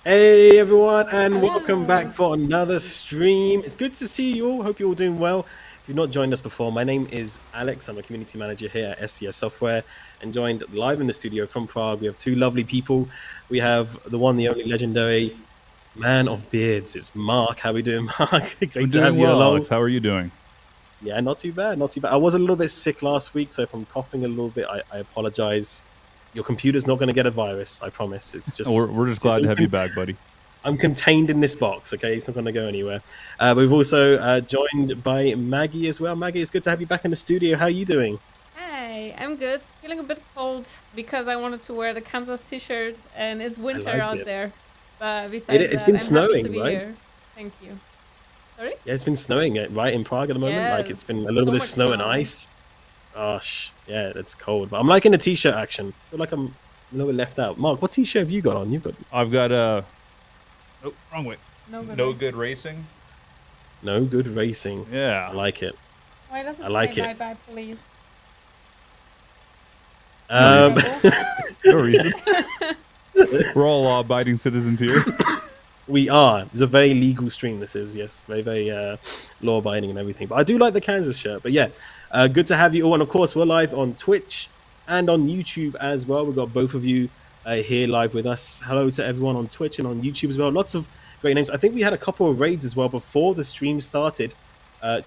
Hey everyone, and welcome back Hello. for another stream. It's good to see you all. Hope you're all doing well. If you've not joined us before, my name is Alex. I'm a community manager here at SCS Software and joined live in the studio from Prague. We have two lovely people. We have the one, the only legendary man of beards. It's Mark. How are we doing, Mark? I'm Great to have doing you well, along. Alex. How are you doing? Yeah, not too bad, not too bad. I was a little bit sick last week, so if I'm coughing a little bit, I apologize. Your computer's not going to get a virus, I promise. It's just We're just glad to have you back, buddy. I'm contained in this box, okay? It's not going to go anywhere. We've also joined by Maggie as well. Maggie, it's good to have you back in the studio. How are you doing? Hey, I'm good. Feeling a bit cold because I wanted to wear the Kansas t-shirt and it's I winter like out it. there. But besides It's that, been I'm happy to snowing, be right? here. Thank you. Sorry? Yeah, it's been snowing right in Prague at the moment. Like it's Yes. been a little So bit of much snow and snow. ice. Gosh, yeah, it's cold. But I'm liking the t-shirt action. I feel like I'm a little bit left out. Mark, what t-shirt have you got on? You've got I've got oh, wrong way. No good No racing. good racing. no good racing. Yeah. I like it. Why does I it say like it. bye-bye, please? No reason. Trouble? No reason. We're all law-abiding citizens here. We are. It's a very legal stream. This is, yes, very, very law-abiding and everything. But I do like the Kansas shirt. But yeah, good to have you all. And of course, we're live on Twitch and on YouTube as well. We've got both of you here live with us. Hello to everyone on Twitch and on YouTube as well. Lots of great names. I think we had a couple of raids as well before the stream started.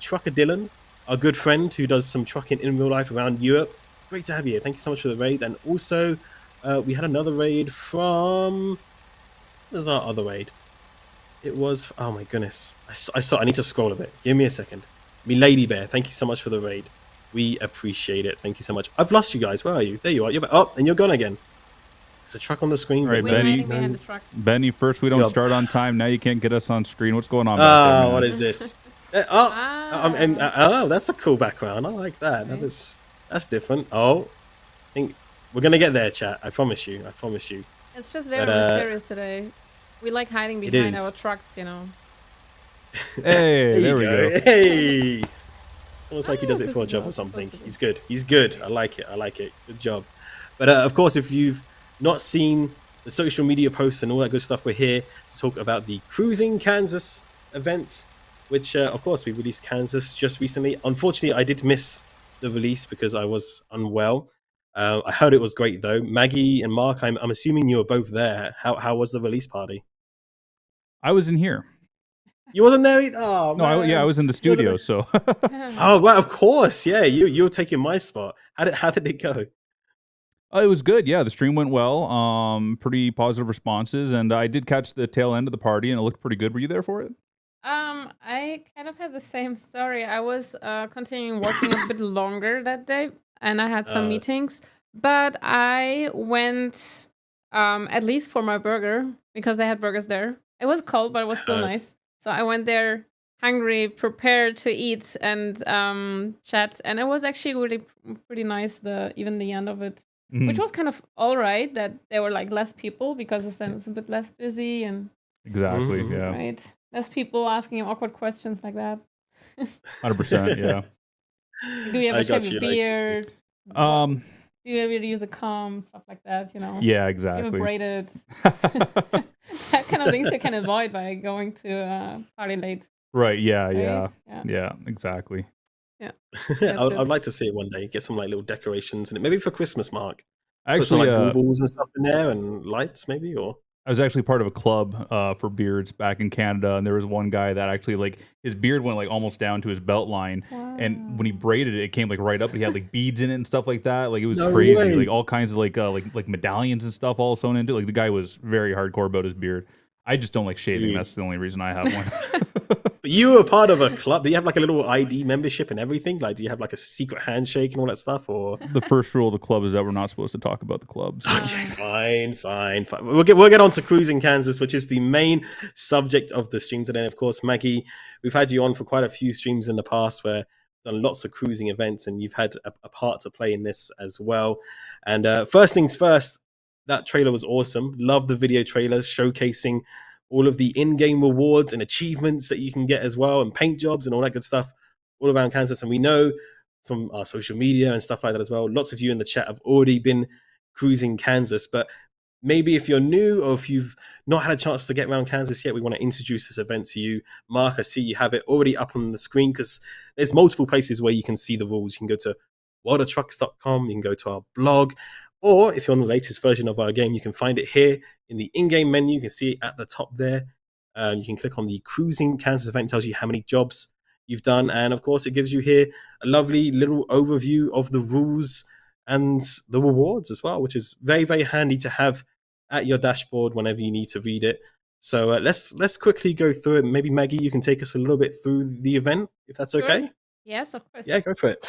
Trucker Dylan, our good friend who does some trucking in real life around Europe. Great to have you here. Thank you so much for the raid. And also, we had another raid from. There's our other raid. It was. Oh my goodness. I saw. I need to scroll a bit. Give me a second. Me Lady Bear. Thank you so much for the raid. We appreciate it. Thank you so much. I've lost you guys. Where are you? There you are. You're back. Oh, and you're gone again. There's a truck on the screen. All right, We're Benny. hiding behind the truck. Benny, first we don't Yup. start on time. Now you can't get us on screen. What's going on back there, man? What is this? That's a cool background. I like that. Okay. That's different. Oh, I think we're gonna get there, chat. I promise you. I promise you. It's just very But mysterious today. We like hiding it behind is. our trucks, you know. Hey, there we go. Hey. It's almost like he does it this for a is job or not something. supposed to be. He's good. He's good. I like it. I like it. Good job. But of course, if you've not seen the social media posts and all that good stuff, we're here to talk about the Cruising Kansas event, which, of course, we released Kansas just recently. Unfortunately, I did miss the release because I was unwell. I heard it was great, though. Maggie and Mark, I'm assuming you were both there. How was the release party? I was in here. You wasn't there? Oh, No, man. I was in the You wasn't studio. So Oh, well, of course, yeah. You're taking my spot. How did it go? it was good. Yeah, the stream went well. Pretty positive responses, and I did catch the tail end of the party, and it looked pretty good. Were you there for it? I kind of had the same story. I was continuing working a bit longer that day, and I had some Uh, meetings. But I went at least for my burger because they had burgers there. It was cold, but it was still uh, nice. So I went there hungry, prepared to eat and chat, and it was actually really pretty nice. Even the end of it, which was kind of all right that there were like less people because then it's a bit less busy and Exactly. Mhm. Yeah. right. Less people asking awkward questions like that. 100%. Yeah. Do you I ever shave got your you. beard? Um. Do you ever use a comb? Stuff like that, you know? Yeah. You ever Exactly. braid it? That kind of things you can avoid by going to party late. Right. Yeah. Right? Yeah. Yeah. Yeah. Exactly. Yeah. I'd like to see it one day. Get some like little decorations in it. Maybe for Christmas, Mark. Put some Actually, like baubles and stuff in there and lights, maybe. Or I was actually part of a club for beards back in Canada, and there was one guy that actually like his beard went like almost down to his belt line, and when he Wow. braided it, it came like right up. He had like beads in it and stuff like that. Like it was no crazy, way. like all kinds of like medallions and stuff all sewn into it. Like the guy was very hardcore about his beard. I just don't like shaving. Dude. That's the only reason I have one. But you were part of a club. Do you have like a little ID membership and everything? Like, do you have like a secret handshake and all that stuff? Or The first rule of the club is that we're not supposed to talk about the club. So. okay, fine. We'll get on to Cruising Kansas, which is the main subject of the stream today. Of course, Maggie, we've had you on for quite a few streams in the past where we've done lots of cruising events, and you've had a part to play in this as well. And first things first, that trailer was awesome. Love the video trailers showcasing all of the in-game rewards and achievements that you can get as well, and paint jobs and all that good stuff all around Kansas. And we know from our social media and stuff like that as well, lots of you in the chat have already been cruising Kansas. But maybe if you're new or if you've not had a chance to get around Kansas yet, we want to introduce this event to you. Mark, I see you have it already up on the screen because there's multiple places where you can see the rules. You can go to wildertrucks.com, you can go to our blog, or if you're on the latest version of our game, you can find it here in the in-game menu. You can see it at the top there. You can click on the Cruising Kansas event, tells you how many jobs you've done. And of course, it gives you here a lovely little overview of the rules and the rewards as well, which is very, very handy to have at your dashboard whenever you need to read it. So let's quickly go through it. Maybe Maggie, you can take us a little bit through the event, if that's okay. Sure. Yes, of course. Yeah, go for it.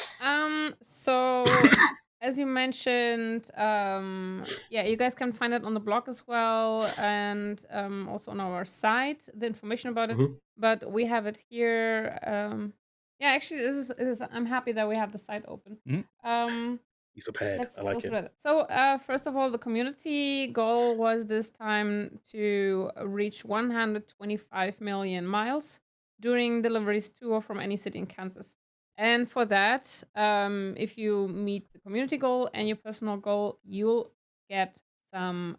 So as you mentioned, yeah, you guys can find it on the blog as well, and also on our site, the information about it. Mhm. But we have it here. Yeah, actually, this is I'm happy that we have the site open. He's prepared. Let's I go like through it. it. So, first of all, the community goal was this time to reach 125 million miles during deliveries to or from any city in Kansas. And for that, if you meet the community goal and your personal goal, you'll get some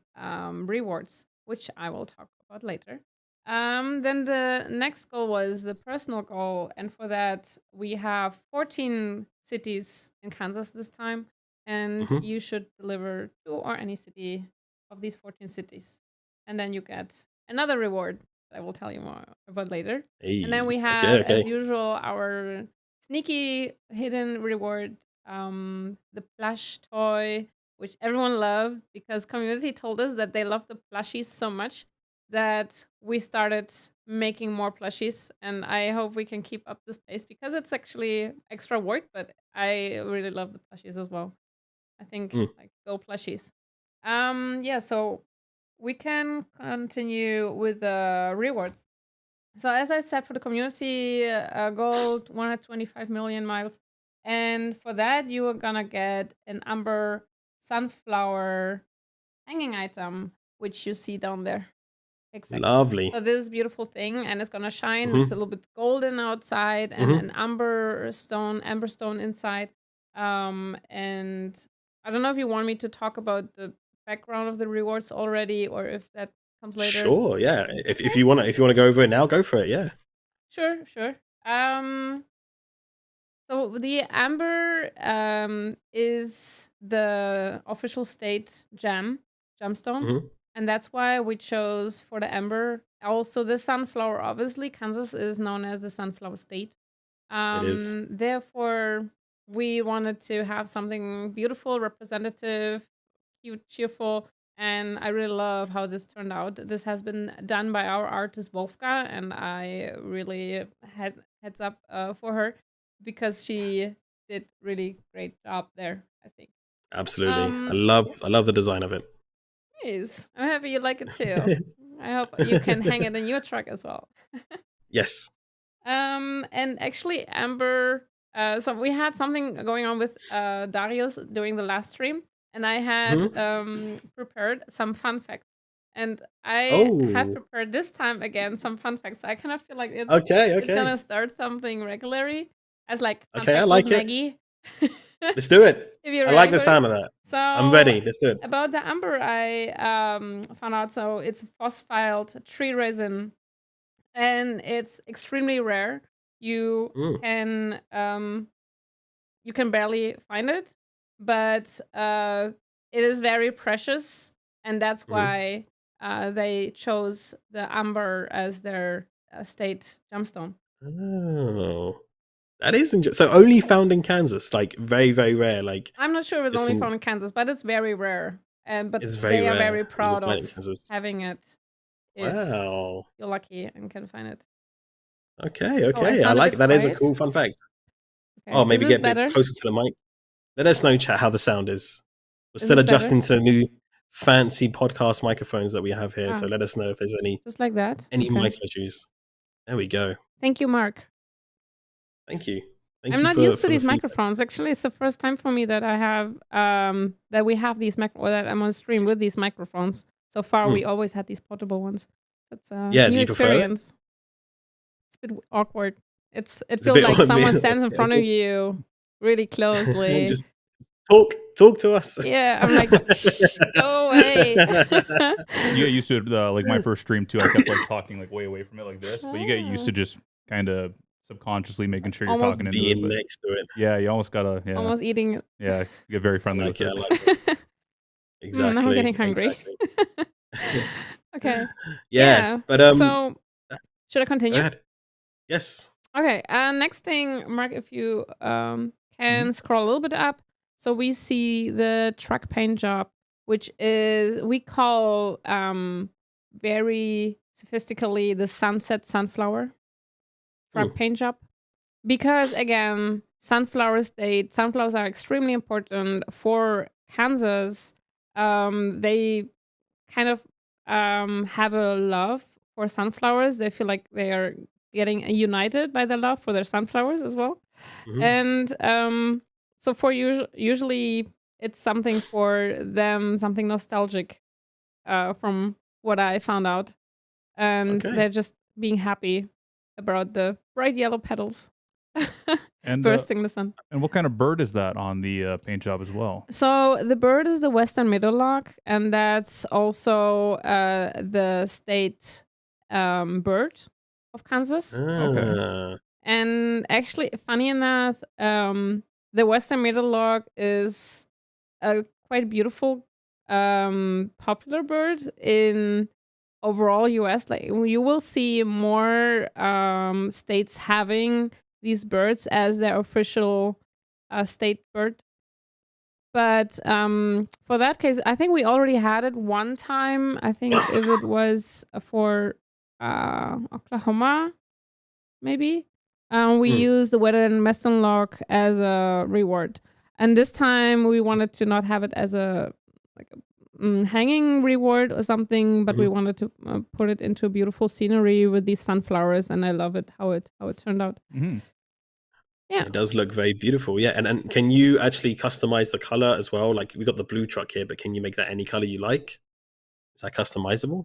rewards, which I will talk about later. Then the next goal was the personal goal. And for that, we have 14 cities in Kansas this time. And Mhm. you should deliver to or any city of these 14 cities. And then you get another reward that I will tell you more about later. And then we have, as usual, our sneaky hidden reward, the plush toy, which everyone loved because community told us that they love the plushies so much that we started making more plushies, and I hope we can keep up this pace because it's actually extra work, but I really love the plushies as well. I think like go plushies. Yeah, so we can continue with the rewards. So as I said, for the community goal, 125 million miles, and for that you are gonna get an amber sunflower hanging item, which you see down there. Exactly. Lovely. So this beautiful thing, and it's gonna shine. It's a little bit golden outside, and an amber stone inside. And I don't know if you want me to talk about the background of the rewards already, or if that comes later. Sure, yeah. If you wanna go over it now, go for it. Yeah. Sure. So the amber is the official state gemstone. And that's why we chose for the amber. Also, the sunflower, obviously, Kansas is known as the sunflower state. It is. Therefore, we wanted to have something beautiful, representative, cute, cheerful, and I really love how this turned out. This has been done by our artist Wolfga, and I really heads up for her because she did really great job there, I think. Absolutely. I love the design of it. Nice. I'm happy you like it too. I hope you can hang it in your truck as well. Yes. And actually, Amber, so we had something going on with Darius during the last stream, and I had prepared some fun facts. And I have prepared this time again some fun facts. I kind of feel like it's gonna start something regularly as like fun facts I like with it. Maggie. Let's do it. I like the sound of that. So I'm ready. Let's do it. About the amber, I found out. So it's phosphyled tree resin, and it's extremely rare. You can barely find it, but it is very precious, and that's why they chose the amber as their state gemstone. Oh. That is so only found in Kansas, like very, very rare. Like I'm not sure if it's only found in Kansas, but it's very rare. But they are very proud of having it. Wow, you're lucky and can find it. Okay. I like that. Is a cool fun fact. Okay. Oh, maybe get a bit closer to the mic. Let us know, chat, how the sound is. We're still adjusting to the new fancy podcast microphones that we have here. So let us know if there's any just like that. Any mic issues. There we go. Thank you, Mark. Thank you. I'm not used to these microphones. Actually, it's the first time for me that I have that we have these or that I'm on stream with these microphones. So far, we always had these portable ones. That's a new experience. It's a bit awkward. It feels like someone stands in front of you really closely. Just talk. talk to us. Yeah, I'm like, shh, go away. You get used to it. Like my first stream too, I kept like talking like way away from it like this, but you get used to just kind of subconsciously making sure you're Almost talking into it. Being But next to it. yeah, you almost gotta almost eating it. you get very friendly with I it. like it. Exactly. Now I'm getting hungry. Exactly. Okay. Yeah, but So should I go continue? ahead. Yes. Okay. Next thing, Mark, if you can scroll a little bit up, so we see the truck paint job, which is we call very sophisticatedly the sunset sunflower truck paint job, because again, sunflowers are extremely important for Kansas. They kind of have a love for sunflowers. They feel like they are getting united by the love for their sunflowers as well. And so for usually it's something for them, something nostalgic from what I found out. And they're just being happy about the bright yellow petals And bursting in the sun. And what kind of bird is that on the paint job as well? So the bird is the western meadowlark, and that's also the state bird of Kansas. Okay. And actually, funny enough, the western meadowlark is a quite beautiful, popular bird in overall US. Like you will see more states having these birds as their official state bird. But for that case, I think we already had it one time. I think if it was for Oklahoma, maybe. We used the western meadowlark as a reward. And this time we wanted to not have it as a hanging reward or something, but we wanted to put it into a beautiful scenery with these sunflowers, and I love it how it turned out. Yeah, it does look very beautiful. Yeah, and can you actually customize the color as well? Like we got the blue truck here, but can you make that any color you like? Is that customizable?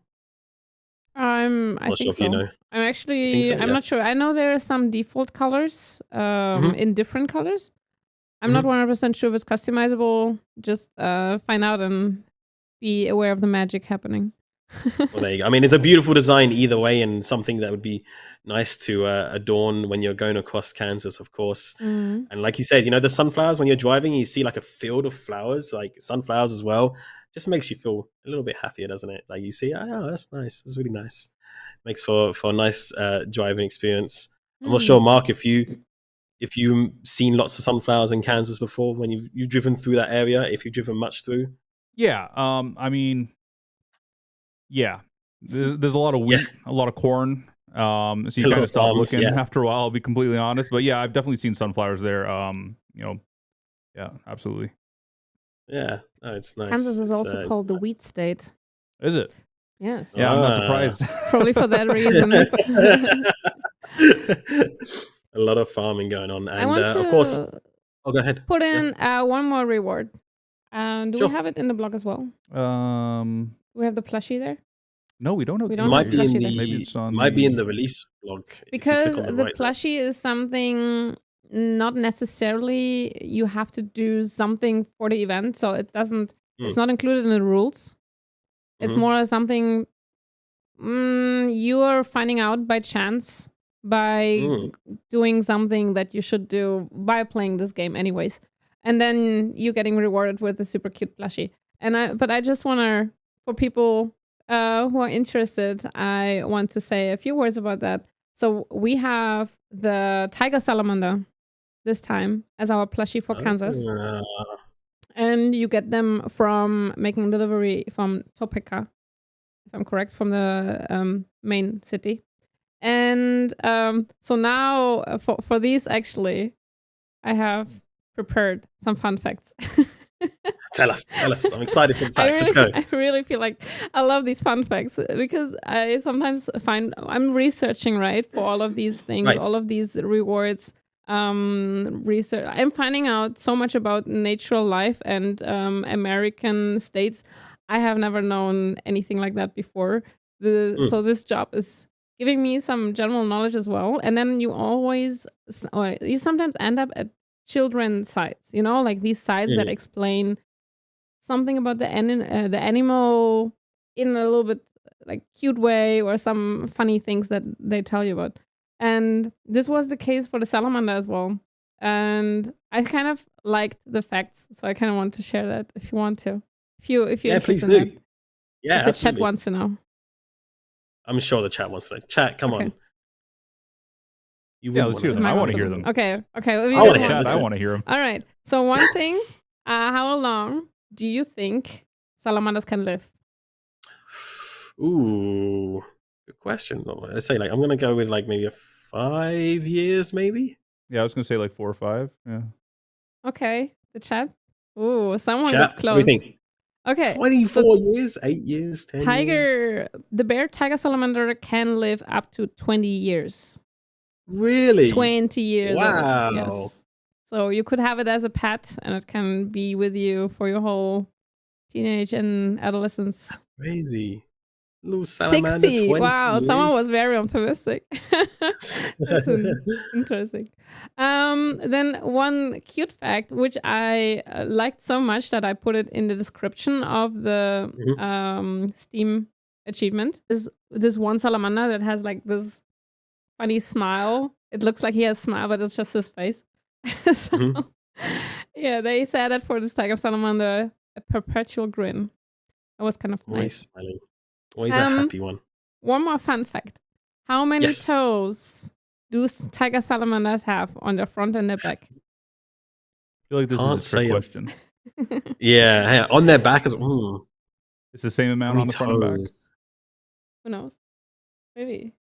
I Not sure think if you so. know. I'm actually so? I'm Yeah. not sure. I know there are some default colors in different colors. I'm not 100% sure if it's customizable. Just find out and be aware of the magic happening. Well, there you go. I mean, it's a beautiful design either way, and something that would be nice to adorn when you're going across Kansas, of course. And like you said, the sunflowers, when you're driving, you see like a field of flowers, like sunflowers as well. Just makes you feel a little bit happier, doesn't it? Like you see, oh, that's nice. That's really nice. Makes for a nice driving experience. I'm not sure, Mark, if you've seen lots of sunflowers in Kansas before, when you've driven through that area, if you've driven much through. Yeah. I mean, yeah. There's a lot of wheat, a lot of corn. So you kind of stop looking after a while, I'll be completely honest. But yeah, I've definitely seen sunflowers there. Yeah, absolutely. Yeah, it's nice. Kansas is also called the wheat state. Is it? Yes. Yeah, I'm not surprised. Probably for that reason. A lot of farming going on, and I want to of course, go ahead. Put in one more reward. Do we have it in the blog as well? We have the plushie there. No, we don't have. We it don't might have be in plushie the there. maybe it's on might be in the release blog because the plushie is something not necessarily you have to do something for the event, so it doesn't. It's not included in the rules. It's more something you are finding out by chance by doing something that you should do by playing this game anyways, and then you're getting rewarded with a super cute plushie. But I just want to, for people who are interested, I want to say a few words about that. So we have the tiger salamander this time as our plushie for Kansas. And you get them from making delivery from Topeka, if I'm correct, from the main city. And so now for these, actually, I have prepared some fun facts. Tell us. I'm excited for the facts. Let's go. I really feel like I love these fun facts because I sometimes find I'm researching, right, for all of these things, all of these rewards. Research. I'm finding out so much about natural life and American states. I have never known anything like that before. So this job is giving me some general knowledge as well. And then you sometimes end up at children sites, like these sites that explain something about the animal in a little bit like cute way or some funny things that they tell you about. And this was the case for the salamander as well. And I kind of liked the facts, so I kind of want to share that if you want to. If you're please interested do. in that. Yeah, if the absolutely. chat wants to know. I'm sure the chat wants to know. Chat, come on. Let's hear them. I want to hear them. Okay. I want to hear them. All right. So one thing, how long do you think salamanders can live? Ooh, good question. Let's say I'm gonna go with maybe 5 years, maybe. Yeah, I was gonna say 4 or 5. Yeah. Okay. The chat. Ooh, someone Chat, got close. what do you think? Okay. 24 years, 8 years, 10 years. The bear tiger salamander can live up to 20 years. Really? 20 years Wow. old. Yes. So you could have it as a pet and it can be with you for your whole teenage and adolescence. That's crazy. Little salamander, 60. 20 Wow, years. someone was very optimistic. That's interesting. Then one cute fact, which I liked so much that I put it in the description of the Steam achievement, is this one salamander that has this funny smile. It looks like he has a smile, but it's just his face. Yeah, they said that for this tiger salamander, a perpetual grin. That was kind of Always nice. smiling. Always a happy one. One more fun fact. How many toes do tiger salamanders have on their front and their back? I feel like this is a trick question. Yeah, on their back It's the same amount on the front and back. Who knows? Maybe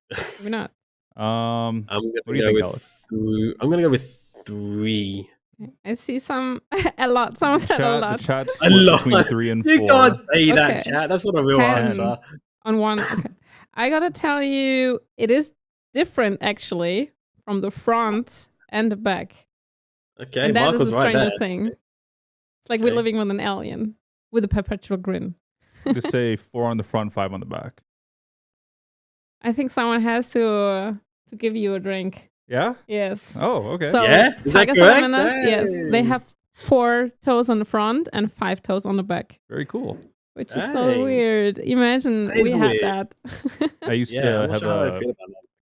not. I'm gonna go with 3. I see some a lot. Someone said a lot. The chat's between 3 and 4. You can't say that, chat. That's not a real answer. On one. Okay. I gotta tell you, it is different actually from the front and the back. Okay, and that Mark is was the right there. strangest thing. It's like we're living with an alien with a perpetual grin. Just say 4 on the front, 5 on the back. I think someone has to give you a drink. Yeah? Yes. Oh, okay. So is that tiger correct? salamanders, yes, they have 4 toes on the front and 5 toes on the back. Very cool. Which is so weird. Imagine we had that. I used to have a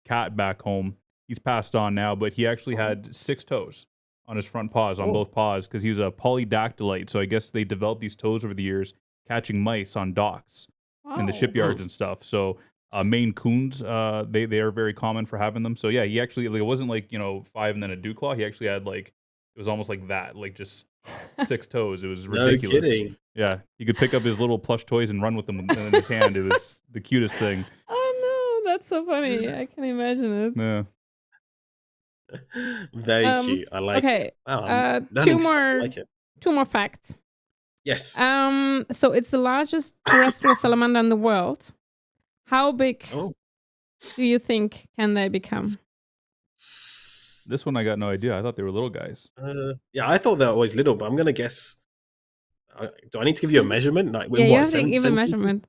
cat back home. He's passed on now, but he actually had 6 toes on his front paws, on both paws, because he was a polydactylite. So I guess they developed these toes over the years, catching mice on docks in the shipyards and stuff. So Maine Coons, they are very common for having them. So yeah, he actually, it wasn't 5 and then a dew claw. He actually had it was almost like that, just 6 toes. It was ridiculous. No kidding. Yeah, he could pick up his little plush toys and run with them in his hand. It was the cutest thing. Oh no, that's so funny. I can imagine it. Yeah. Very cute. I like it. Wow, two more facts. Yes. So it's the largest terrestrial salamander in the world. How big do you think can they become? This one I got no idea. I thought they were little guys. Yeah, I thought they were always little, but I'm gonna guess. Do I need to give you a measurement? You have to give a measurement.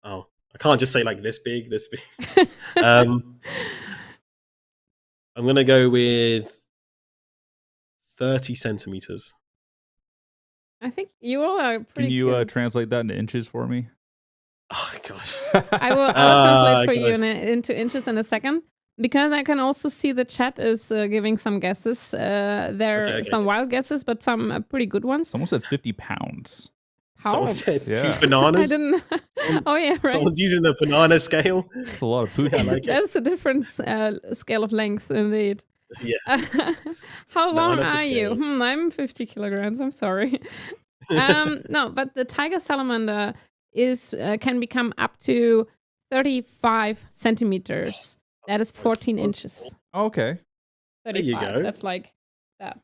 Oh, I can't just say this big, this big. I'm gonna go with 30 centimeters. I think you all are pretty. Can you translate that into inches for me? Oh gosh. I will translate for you into inches in a second. Because I can also see the chat is giving some guesses. There are some wild guesses, but some pretty good ones. Someone said 50 pounds. Someone said 2 bananas. I didn't. Oh yeah, right. Someone's using the banana scale. That's a lot of pooch. That's a different scale of length, indeed. Yeah. How long are you? I'm 50 kilograms. I'm sorry. No, but the tiger salamander can become up to 35 centimeters. That is 14 inches. Oh, okay. 35. There you go. That's like that.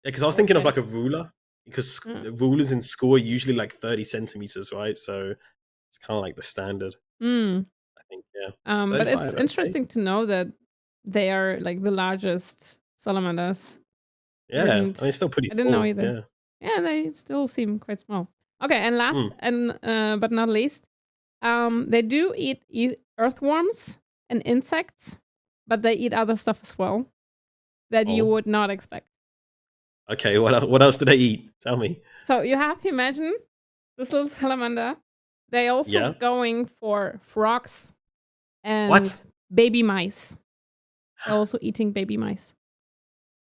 Yeah, because I was thinking of a ruler. Because rulers in school are usually 30 centimeters, right? So it's kind of like the standard. I think, yeah. But it's interesting to know that they are the largest salamanders. Yeah, and they're still pretty small. I didn't know either. Yeah, they still seem quite small. Okay, and last but not least, they do eat earthworms and insects, but they eat other stuff as well that you would not expect. Okay, what else do they eat? Tell me. So you have to imagine this little salamander. They also Yeah. going for frogs and What? baby mice. They're also eating baby mice.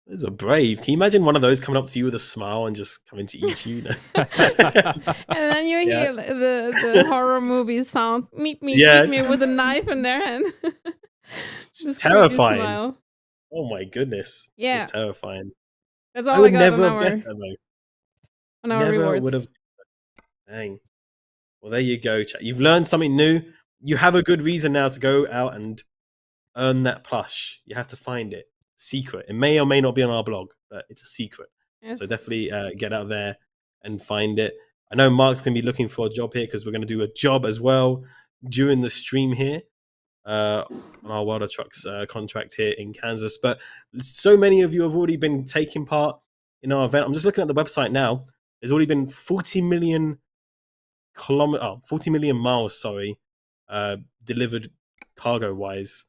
Those are brave. Can you imagine one of those coming up to you with a smile and just coming to eat you? And then you hear the horror movie sound, meet me with a knife in their hand. It's terrifying. Smile. Oh my goodness. Yeah. It's terrifying. That's all I would got never on have guessed that though. On our Never rewards. would have. Dang. Well, there you go, chat. You've learned something new. You have a good reason now to go out and earn that plush. You have to find it. Secret. It may or may not be on our blog, but it's a secret. Yes. So definitely get out there and find it. I know Mark's going to be looking for a job here because we're going to do a job as well during the stream here on our World of Trucks contract here in Kansas. But so many of you have already been taking part in our event. I'm just looking at the website now. There's already been 40 million miles, delivered cargo wise,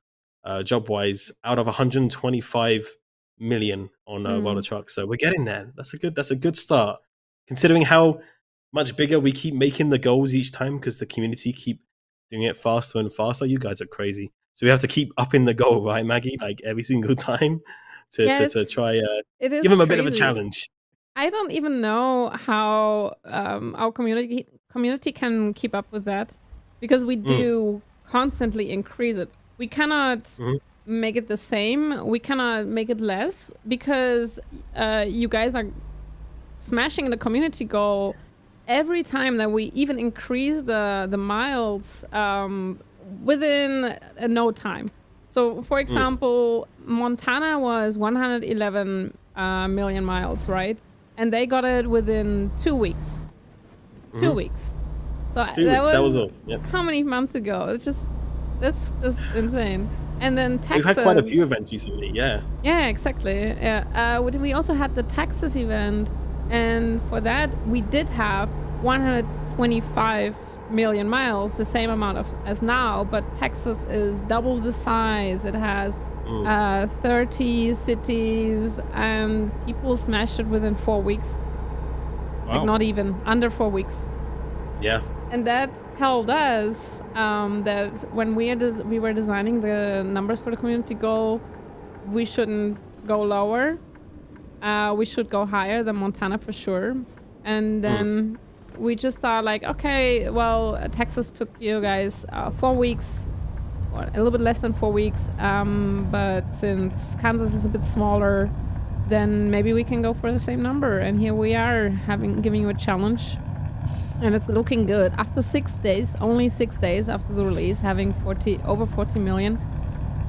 job wise, out of 125 million on World of Trucks. So we're getting there. That's a good start, considering how much bigger we keep making the goals each time because the community keep doing it faster and faster. You guys are crazy. So we have to keep upping the goal, right, Maggie? Like every single time to try give them a bit of a challenge. I don't even know how our community can keep up with that because we do constantly increase it. We cannot make it the same. We cannot make it less because you guys are smashing the community goal every time that we even increase the miles within no time. So, for example, Montana was 111 million miles, right? And they got it within 2 weeks. 2 weeks. So that was all. Yep. How many months ago? That's just insane. And then Texas. We've had quite a few events recently, yeah. Yeah, exactly. Yeah. We also had the Texas event, and for that we did have 125 million miles, the same amount as now. But Texas is double the size. It has 30 cities, and people smashed it within 4 weeks. Wow. Like not even under 4 weeks. Yeah. And that told us that when we were designing the numbers for the community goal, we shouldn't go lower. We should go higher than Montana for sure. And then we just thought like, okay, well, Texas took you guys 4 weeks. Or a little bit less than 4 weeks, but since Kansas is a bit smaller, then maybe we can go for the same number. And here we are giving you a challenge, and it's looking good. After 6 days, only 6 days after the release, having over 40 million,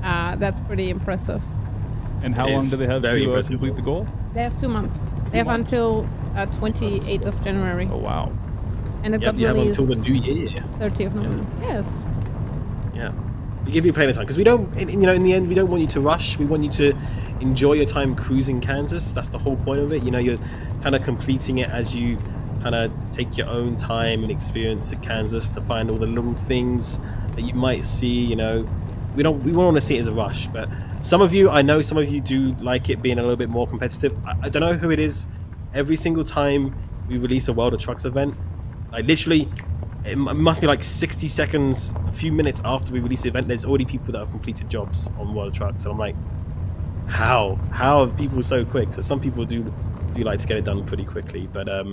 that's pretty impressive. And how long do they have to complete the goal? They have 2 months. They have until 28th of January. Oh wow! And it got released until the new year. 30th of November. Yes. Yeah. We give you plenty of time because we don't, in the end, we don't want you to rush. We want you to enjoy your time cruising Kansas. That's the whole point of it. You're kind of completing it as you kind of take your own time and experience at Kansas to find all the little things that you might see. We won't want to see it as a rush, but I know some of you do like it being a little bit more competitive. I don't know who it is. Every single time we release a World of Trucks event, like literally, it must be like 60 seconds, a few minutes after we release the event, there's already people that have completed jobs on World of Trucks. And I'm like, how are people so quick? So some people do like to get it done pretty quickly, but I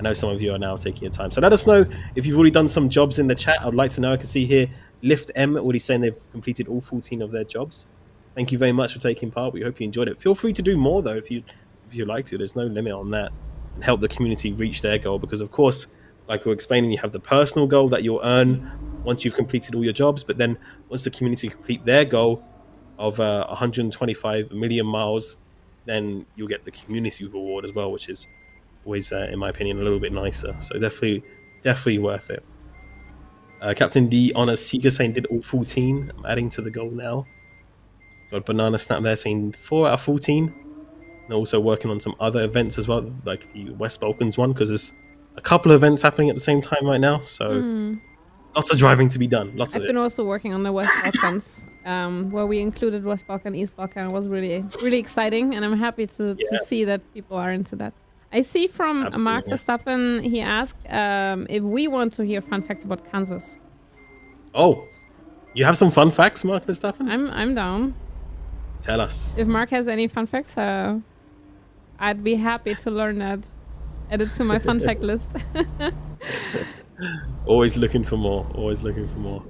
know some of you are now taking your time. So let us know if you've already done some jobs in the chat. I'd like to know. I can see here Lift M already saying they've completed all 14 of their jobs. Thank you very much for taking part. We hope you enjoyed it. Feel free to do more though if you like to. There's no limit on that, and help the community reach their goal, because of course, like we're explaining, you have the personal goal that you'll earn once you've completed all your jobs, but then once the community complete their goal of 125 million miles, then you'll get the community reward as well, which is always, in my opinion, a little bit nicer. So definitely worth it. Captain D on a Seeker saying did all 14. I'm adding to the goal now. Got Banana Snap there saying 4 out of 14. And also working on some other events as well, like the West Balkans one, because there's a couple of events happening at the same time right now. So Lots of driving to be done. Lots of I've it. been also working on the West Balkans, where we included West Balkan, East Balkan. It was really, really exciting, and I'm happy to see that people are into that. I see from Mark Verstappen, he asked if we want to hear fun facts about Kansas. Oh, you have some fun facts, Mark Verstappen? I'm down. Tell us. If Mark has any fun facts, I'd be happy to learn that. Add it to my fun fact list. Always looking for more. Always looking for more.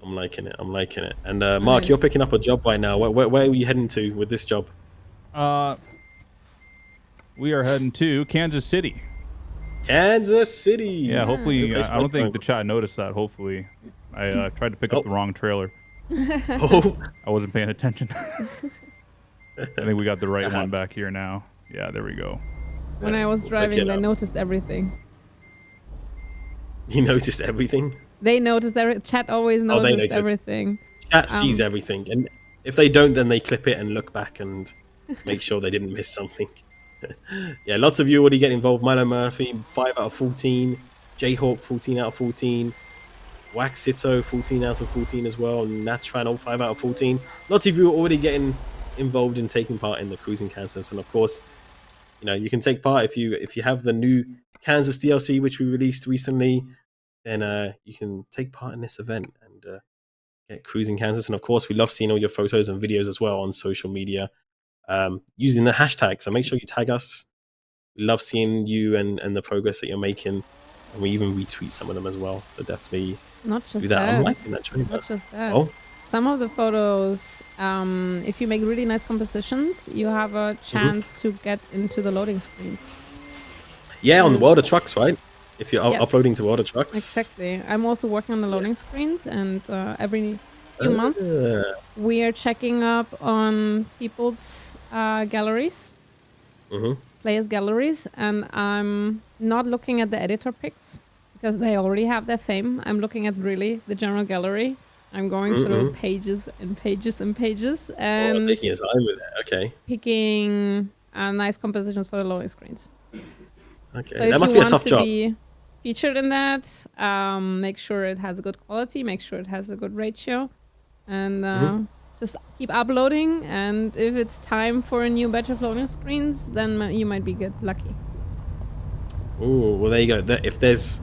I'm liking it. I'm liking it. And Mark, you're picking up a job right now. Where are you heading to with this job? We are heading to Kansas City. Kansas City. Yeah, hopefully. I don't think the chat noticed that. Hopefully. I tried to pick up the wrong trailer. Oh. I wasn't paying attention. I think we got the right one back here now. Yeah, there we go. When I was driving, I noticed everything. You noticed everything? They noticed everything. Chat always noticed everything. Chat sees everything. And if they don't, then they clip it and look back and make sure they didn't miss something. Yeah, lots of you already get involved. Milo Murphy, 5 out of 14. Jayhawk, 14 out of 14. Waxito, 14 out of 14 as well. Natran, all 5 out of 14. Lots of you are already getting involved in taking part in the Cruising Kansas. And of course, you know, you can take part if you have the new Kansas DLC, which we released recently, then you can take part in this event and get Cruising Kansas. And of course, we love seeing all your photos and videos as well on social media using the hashtag. So make sure you tag us. We love seeing you and the progress that you're making. And we even retweet some of them as well. So definitely do that. I'm liking that trailer. Not just that. Oh. Some of the photos, if you make really nice compositions, you have a chance to get into the loading screens. Yeah, on the World of Trucks, right? If you're uploading to World of Trucks. Exactly. I'm also working on the loading screens, and every few months we are checking up on people's galleries, players' galleries, and I'm not looking at the editor picks because they already have their fame. I'm looking at really the general gallery. I'm going through pages and pages and pages and taking his time with it. Okay. Picking nice compositions for the loading screens. Okay, so that must be a tough job. If you want to be featured in that, make sure it has a good quality, make sure it has a good ratio, and just keep uploading. And if it's time for a new batch of loading screens, then you might be lucky. Oh, well, there you go. If there's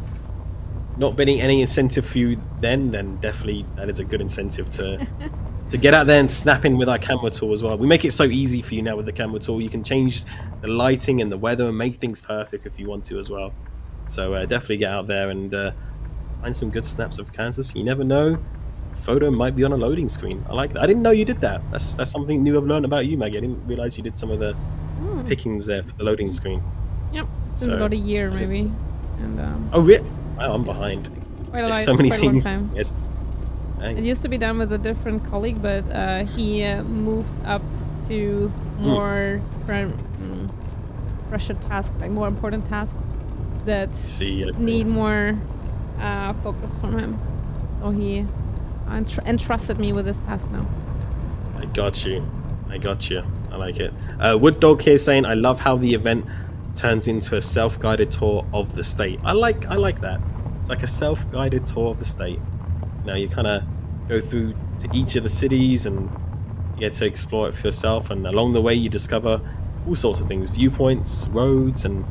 not been any incentive for you then definitely that is a good incentive to get out there and snap in with our camera tool as well. We make it so easy for you now with the camera tool. You can change the lighting and the weather and make things perfect if you want to as well. So definitely get out there and find some good snaps of Kansas. You never know, a photo might be on a loading screen. I like that. I didn't know you did that. That's something new I've learned about you, Maggie. I didn't realize you did some of the pickings there for the loading screen. Yep, since about a year maybe. And oh really? Wow, I'm behind. There's so many things. Yes. It used to be done with a different colleague, but he moved up to more pressure tasks, like more important tasks that need more focus from him. So he entrusted me with this task now. I got you. I like it. Wood Dog here saying, I love how the event turns into a self-guided tour of the state. I like that. It's like a self-guided tour of the state. You know, you kind of go through to each of the cities and you get to explore it for yourself, and along the way you discover all sorts of things, viewpoints, roads, and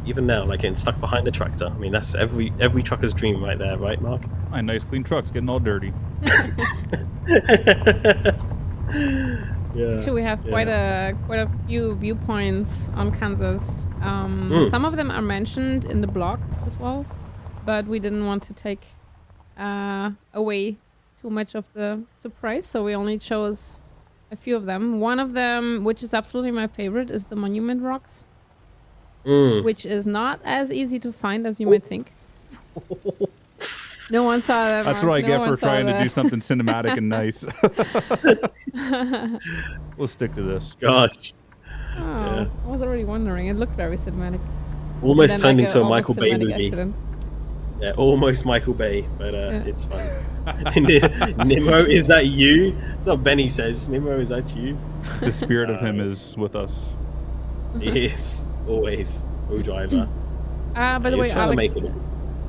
even now, like getting stuck behind a tractor. I mean, that's every trucker's dream right there, right, Mark? My nice clean truck's getting all dirty. Actually, we have quite a few viewpoints on Kansas. Some of them are mentioned in the blog as well, but we didn't want to take away too much of the surprise, so we only chose a few of them. One of them, which is absolutely my favorite, is the Monument Rocks, which is not as easy to find as you might think. No one saw that. That's what I get for trying to do something cinematic and nice. We'll stick to this. Gosh. Oh, I was already wondering. It looked very cinematic. Almost turned into a Michael Bay movie. Accident. Yeah, almost Michael Bay, but it's fun. Nimmo, is that you? That's what Benny says. Nimmo, is that you? The spirit of him is with us. He is, always. Co-driver. By the way, Alex,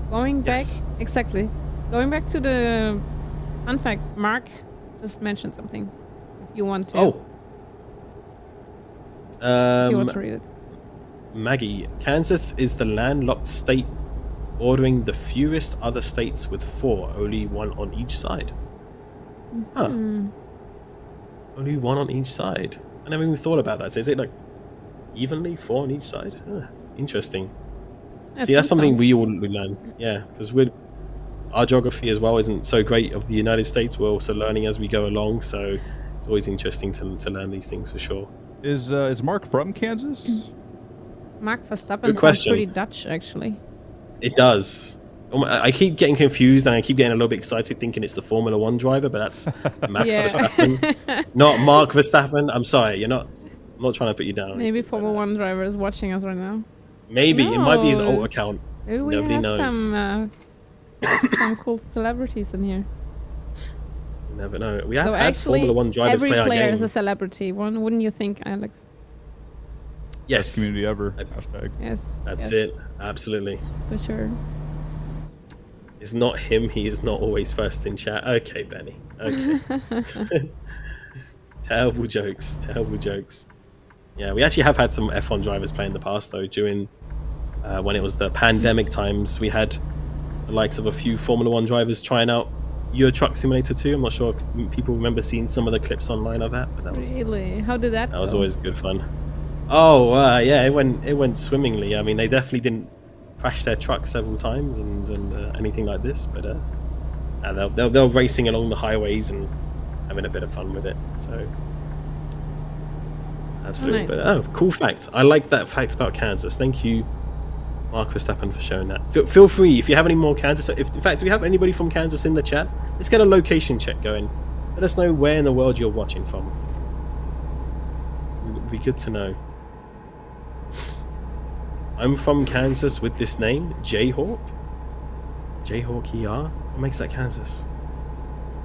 Going back, Yes. exactly. Going back to the fun fact, Mark just mentioned something. If you want to, Oh. if you want to read it. Maggie, Kansas is the landlocked state bordering the fewest other states with 4, only 1 on each side. Huh. Only 1 on each side. I never even thought about that. So is it like evenly 4 on each side? Huh. Interesting. See, that's something we all learn. Yeah, because our geography as well isn't so great of the United States. We're also learning as we go along, so it's always interesting to learn these things for sure. Is Mark from Kansas? Mark Verstappen Good sounds question. pretty Dutch, actually. It does. I keep getting confused and I keep getting a little bit excited thinking it's the Formula 1 driver, but that's Max Verstappen, not Mark Verstappen. I'm sorry, I'm not trying to put you down. Maybe Formula 1 driver is watching us right now. Maybe it might be his alt knows? account. Maybe we Nobody have knows. some cool celebrities in here. You never know. We have So had actually, Formula 1 drivers every play our player game. is a celebrity. Wouldn't you think, Alex? Yes, Community ever. Hashtag. Yes. that's yes, it. Absolutely. For sure. It's not him. He is not always first in chat. Okay, Benny. Okay. Terrible jokes. Terrible jokes. Yeah, we actually have had some F1 drivers play in the past, though. During when it was the pandemic times, we had the likes of a few Formula 1 drivers trying out Euro Truck Simulator 2. I'm not sure if people remember seeing some of the clips online of that, but that was Really? How did that that was go? always good fun. Oh, yeah, it went swimmingly. I mean, they definitely didn't crash their truck several times and anything like this, but they're racing along the highways and having a bit of fun with it. So absolutely. nice. But cool fact. I like that fact about Kansas. Thank you, Mark Verstappen, for showing that. Feel free if you have any more Kansas. In fact, do we have anybody from Kansas in the chat? Let's get a location check going. Let us know where in the world you're watching from. It would be good to know. I'm from Kansas with this name, Jayhawk. Jayhawk ER? What makes that Kansas?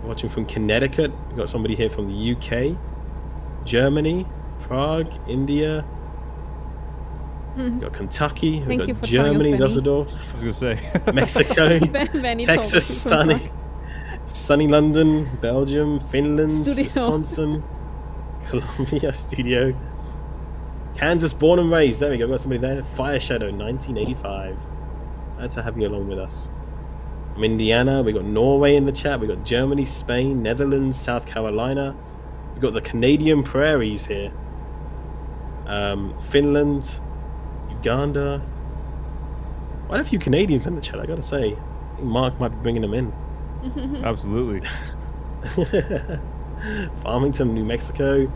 We're watching from Connecticut. We've got somebody here from the UK, Germany, Prague, India. We've got Kentucky. We've Thank got you for telling us, Germany, Benny. Dusseldorf, I was gonna say. Mexico, Benny told Texas, us people from sunny London, Belgium, Finland, Studio. Wisconsin, Colombia, studio. Kansas, born and raised. There we go. Got somebody there. Fire Shadow, 1985. Glad to have you along with us. From Indiana, we got Norway in the chat. We got Germany, Spain, Netherlands, South Carolina. We got the Canadian prairies here. Finland, Uganda. Quite a few Canadians in the chat. I gotta say, I think Mark might be bringing them in. Absolutely. Farmington, New Mexico.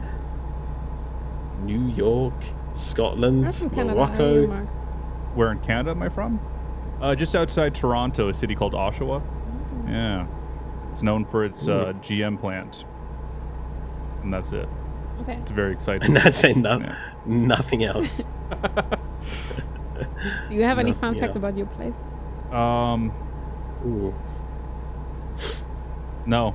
New York, Scotland, That's from Canada. Morocco. Hey, Mark. Where in Canada am I from? Just outside Toronto, a city called Oshawa. Yeah. It's known for its GM plant. And that's it. Okay. It's very exciting. And that's it, Yeah. nothing else. Do you have any Nothing fun fact else. about your place? Ooh. No.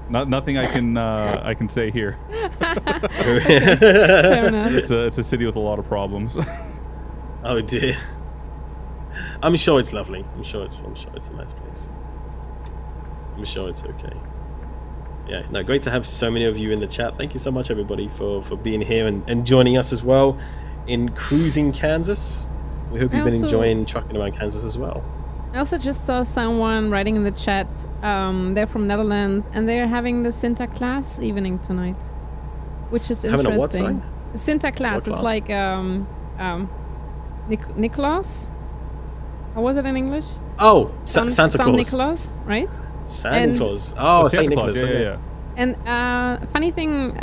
Nothing I can say here. Fair enough. It's a city with a lot of problems. Oh dear. I'm sure it's lovely. I'm sure it's a nice place. I'm sure it's okay. Yeah, no, great to have so many of you in the chat. Thank you so much, everybody, for being here and joining us as well in cruising Kansas. We hope you've been enjoying trucking around Kansas as well. I also just saw someone writing in the chat. They're from Netherlands and they're having the Sinterklaas evening tonight, which is Having interesting. a what, sorry? The Sinterklaas. What It's like Nicholas. How was it in English? Oh, Santa Saint Claus. Nicholas, right? Santa And- Claus. Oh, Saint Santa Claus, Nicholas. yeah, okay. yeah. And funny thing,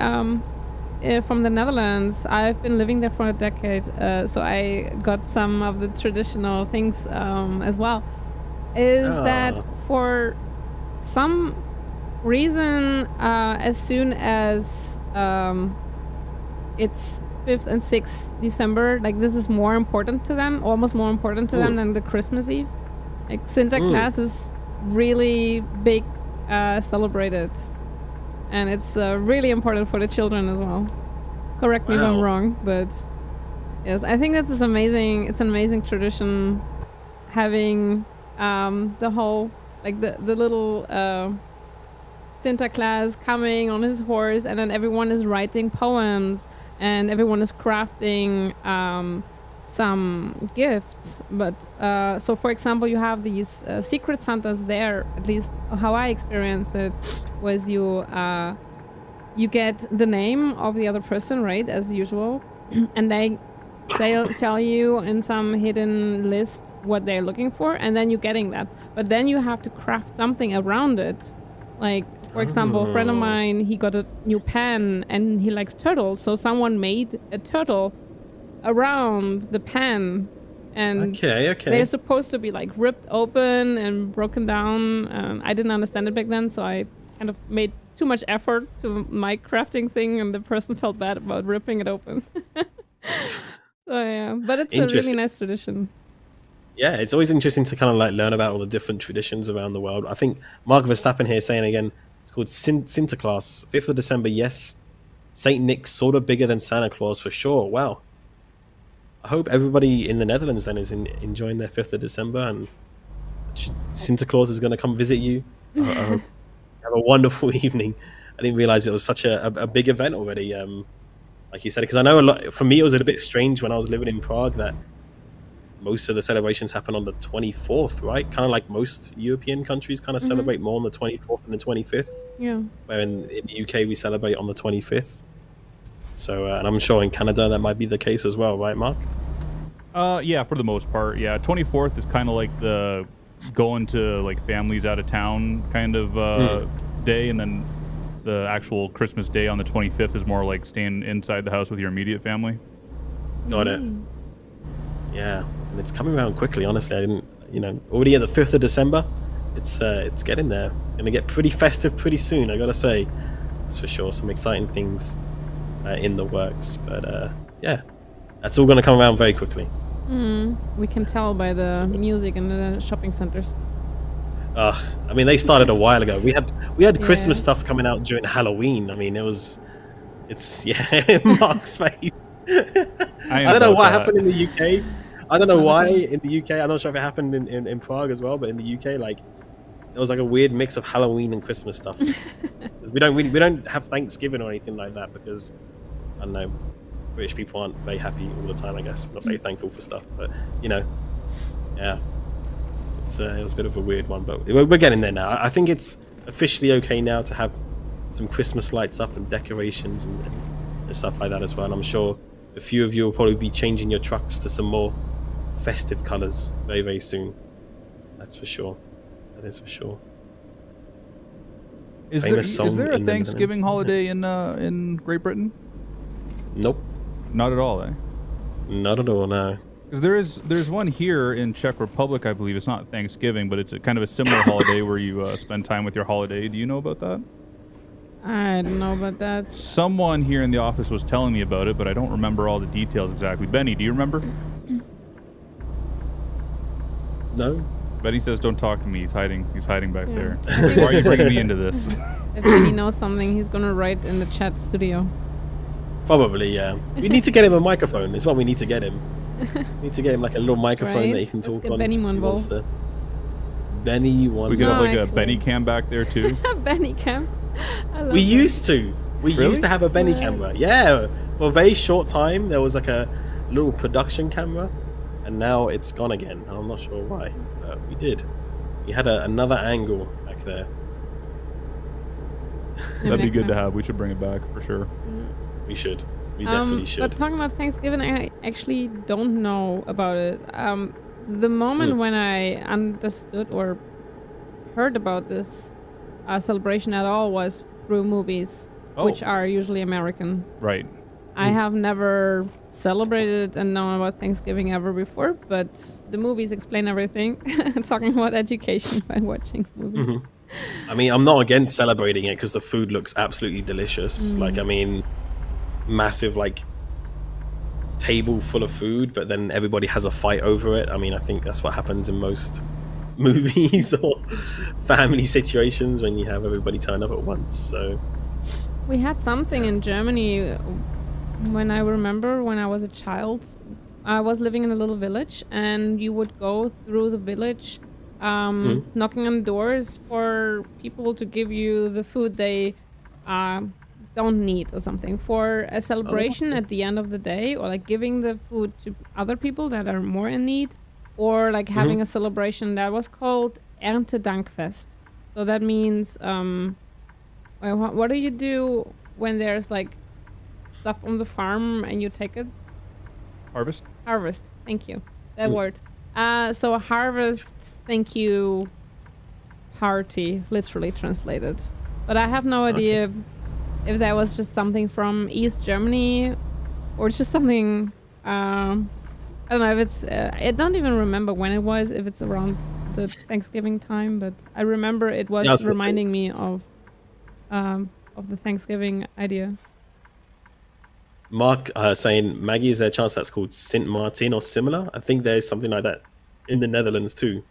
from the Netherlands, I've been living there for a decade, so I got some of the traditional things as well. Is that for some reason, as soon as it's 5th and 6th December, like this is more important to them, almost more important to them than the Christmas Eve. Like Sinterklaas is really big celebrated, and it's really important for the children as well. Correct me if I'm Wow. wrong, but yes, I think that's amazing. It's an amazing tradition, having the whole like the little Santa Claus coming on his horse, and then everyone is writing poems and everyone is crafting some gifts. But so for example, you have these secret Santas there. At least how I experienced it was you get the name of the other person, right, as usual, and they tell you in some hidden list what they're looking for, and then you're getting that. But then you have to craft something around it. Like, for example, a friend of mine, he got a new pen and he likes turtles, so someone made a turtle around the pen, and they're supposed to be like ripped open and broken down. I didn't understand it back then, so I kind of made too much effort to my crafting thing, and the person felt bad about ripping it open. So yeah, but it's a really nice tradition. Yeah, it's always interesting to kind of like learn about all the different traditions around the world. I think Mark Verstappen here saying again, it's called Sinterklaas, 5th of December. Yes, Saint Nick's sort of bigger than Santa Claus for sure. Wow. I hope everybody in the Netherlands then is enjoying their 5th of December, and Santa Claus is going to come visit you. I hope you have a wonderful evening. I didn't realize it was such a big event already. Like you said, because I know a lot. For me, it was a bit strange when I was living in Prague that most of the celebrations happen on the 24th, right? Kind of like most European countries kind of celebrate more on the 24th and the 25th. Yeah. Where in the UK we celebrate on the 25th. So, and I'm sure in Canada that might be the case as well, right, Mark? Yeah, for the most part. Yeah, 24th is kind of like the going to like families out of town kind of day, and then the actual Christmas day on the 25th is more like staying inside the house with your immediate family. Got it. Yeah, and it's coming around quickly. Honestly, I didn't, already at the 5th of December. It's getting there. It's gonna get pretty festive pretty soon. I gotta say, that's for sure. Some exciting things in the works, but yeah, that's all gonna come around very quickly. We can tell by the music in the shopping centers. I mean, they started a while ago. We had Christmas stuff coming out during Halloween. I mean, it's Mark's face. I don't know what happened in the UK. I don't know why in the UK. I'm not sure if it happened in Prague as well, but in the UK, like, there was like a weird mix of Halloween and Christmas stuff. we don't have Thanksgiving or anything like that because I don't know, British people aren't very happy all the time. I guess we're not very thankful for stuff, but yeah. It was a bit of a weird one, but we're getting there now. I think it's officially okay now to have some Christmas lights up and decorations and stuff like that as well. And I'm sure a few of you will probably be changing your trucks to some more festive colours very, very soon. That's for sure. That is for sure. Is there a Thanksgiving holiday in Great Britain? Nope. Not at all, eh? Not at all, no. Because there's one here in Czech Republic, I believe. It's not Thanksgiving, but it's a kind of a similar holiday where you spend time with your holiday. Do you know about that? I don't know about that. Someone here in the office was telling me about it, but I don't remember all the details exactly. Benny, do you remember? No. Benny says, "Don't talk to me." He's hiding back there. Why are you bringing me into this? If Benny knows something, he's gonna write in the chat studio. Probably, yeah. We need to get him a microphone. It's what we need to get him. We need to get him like a little microphone that he can talk on. Benny one ball. Benny one. We could have like a Benny cam back there too. Benny cam. We used to have a Benny camera. Yeah, for a very short time there was like a little production camera, and now it's gone again. I'm not sure why, but we did. We had another angle back there. That'd be good to have. We should bring it back for sure. We should. We definitely should. But talking about Thanksgiving, I actually don't know about it. The moment when I understood or heard about this celebration at all was through movies, which are usually American. Right. I have never celebrated and known about Thanksgiving ever before, but the movies explain everything. Talking about education by watching movies. I mean, I'm not against celebrating it because the food looks absolutely delicious. Like, I mean, massive like table full of food, but then everybody has a fight over it. I mean, I think that's what happens in most movies or family situations when you have everybody turn up at once. So we had something in Germany when I remember when I was a child. I was living in a little village, and you would go through the village knocking on doors for people to give you the food they don't need or something for a celebration at the end of the day, or like giving the food to other people that are more in need, or like having a celebration that was called Danfest. So that means what do you do when there's like stuff on the farm and you take it? Harvest. Thank you. That word. So a harvest thank you party, literally translated. But I have no idea if that was just something from East Germany or it's just something, I don't know if it's, I don't even remember when it was, if it's around the Thanksgiving time, but I remember it was reminding me of the Thanksgiving idea. Mark saying, Maggie, is there a chance that's called Sint Maarten or similar? I think there's something like that in the Netherlands too.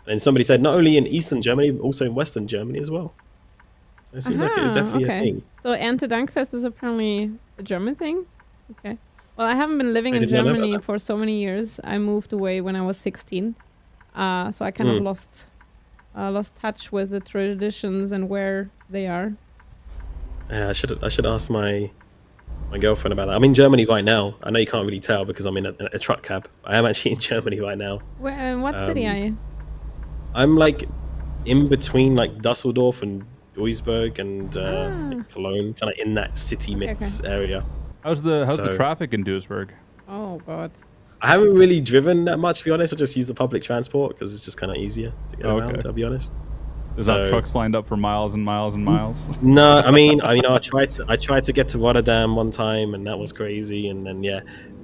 And somebody said not only in Eastern Germany, also in Western Germany as well. So it seems like it's definitely a thing. So Dankfest is apparently a German thing? Okay. Well, I haven't been living in Germany for so many years. I moved away when I was 16. So I kind of lost touch with the traditions and where they are. Yeah, I should ask my girlfriend about that. I'm in Germany right now. I know you can't really tell because I'm in a truck cab. I am actually in Germany right now. Where? What city are you? I'm like in between like Dusseldorf and Duisburg and like Cologne, kind of in that city mix area. How's the traffic in Duisburg? Oh god. I haven't really driven that much, to be honest. I just use the public transport because it's just kind of easier to get around, I'll be honest. There's not trucks lined up for miles and miles and miles. No, I mean, I tried to get to Rotterdam one time, and that was crazy. And then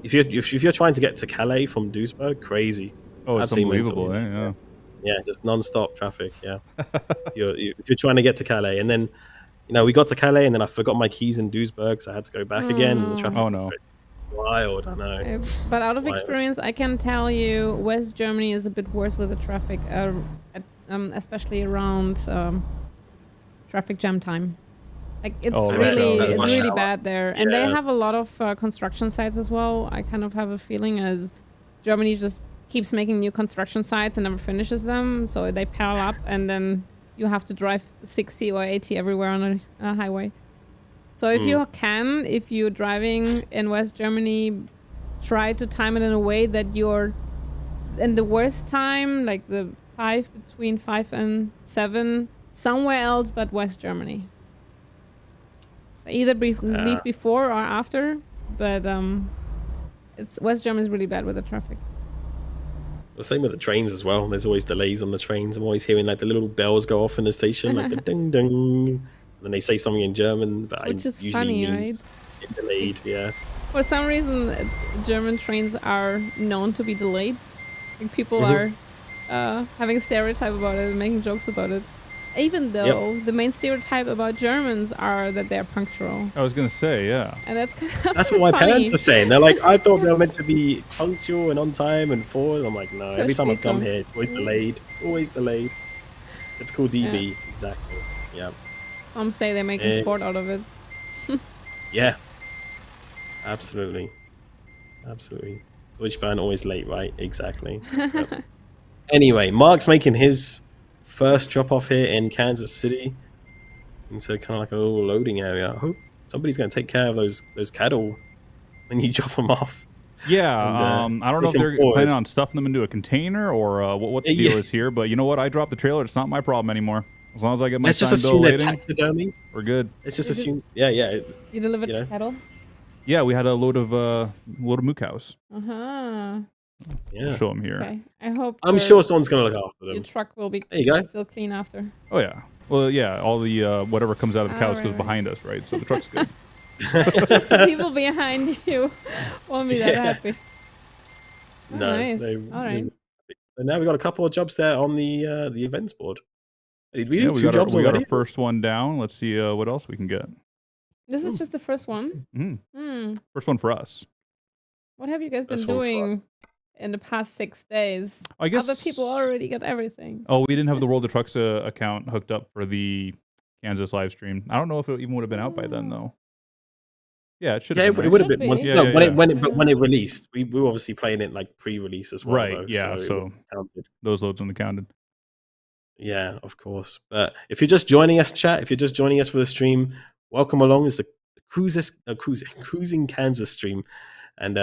if you're trying to get to Calais from Duisburg, crazy. Oh, it's unbelievable. Yeah. Yeah, just non-stop traffic. Yeah, if you're trying to get to Calais, and then we got to Calais, and then I forgot my keys in Duisburg, so I had to go back again. And the traffic was wild, I know. But out of experience, I can tell you, West Germany is a bit worse with the traffic, especially around traffic jam time. Like it's really bad there, and they have a lot of construction sites as well. I kind of have a feeling as Germany just keeps making new construction sites and never finishes them, so they pile up, and then you have to drive 60 or 80 everywhere on a highway. So if you're driving in West Germany, try to time it in a way that you're in the worst time, like the between 5 and 7, somewhere else but West Germany. Either leave before or after, but West Germany is really bad with the traffic. The same with the trains as well. There's always delays on the trains. I'm always hearing like the little bells go off in the station, like the ding ding, and then they say something in German, but which is usually funny, means right? Delayed. Yeah. For some reason, German trains are known to be delayed. Like people are having a stereotype about it and making jokes about it. Even though the main stereotype about Germans are that they're punctual. I was gonna say, yeah. And that's kind of that's what my parents are saying. They're like, I thought they were meant to be punctual and on time and forward. I'm like, no. Every time I've come here, always delayed. Always delayed. Typical DB. Exactly. Yeah. Some say they're making sport out of it. Yeah. Absolutely. Which band always late, right? Exactly. Yep. Anyway, Mark's making his first drop off here in Kansas City into kind of like a little loading area. I hope somebody's going to take care of those cattle when you drop them off. Yeah, and, I don't know if they're planning on stuffing them into a container or what the deal is here, but you know what? I dropped the trailer. It's not my problem anymore. As long as I get my Let's just assume they're taxidermy. We're good. Let's just assume. Yeah. You delivered cattle? Yeah, we had a load of moo cows. Yeah. I'll show them here. Okay. I'm sure someone's gonna look after them. Your truck will be still clean after. Oh yeah. Well, yeah. All the whatever comes out of the cows goes behind us, right? So the truck's good. Just the people behind you won't be that happy. Oh, no. Nice. All right. And now we got a couple of jobs there on the events board. We do two jobs already. We got already. our first one down. Let's see what else we can get. This is just the first one. First one for us. What have you guys been doing in the past 6 days? I guess other people already got everything. Oh, we didn't have the World of Trucks account hooked up for the Kansas live stream. I don't know if it even would have been out by then though. Yeah, it should. Yeah, have been, it would have been. When it released, we were obviously playing it like pre-release as well. Right. Yeah. So those loads wouldn't have counted. Yeah, of course. But if you're just joining us, chat, if you're just joining us for the stream, welcome along. It's the Cruising Kansas stream. And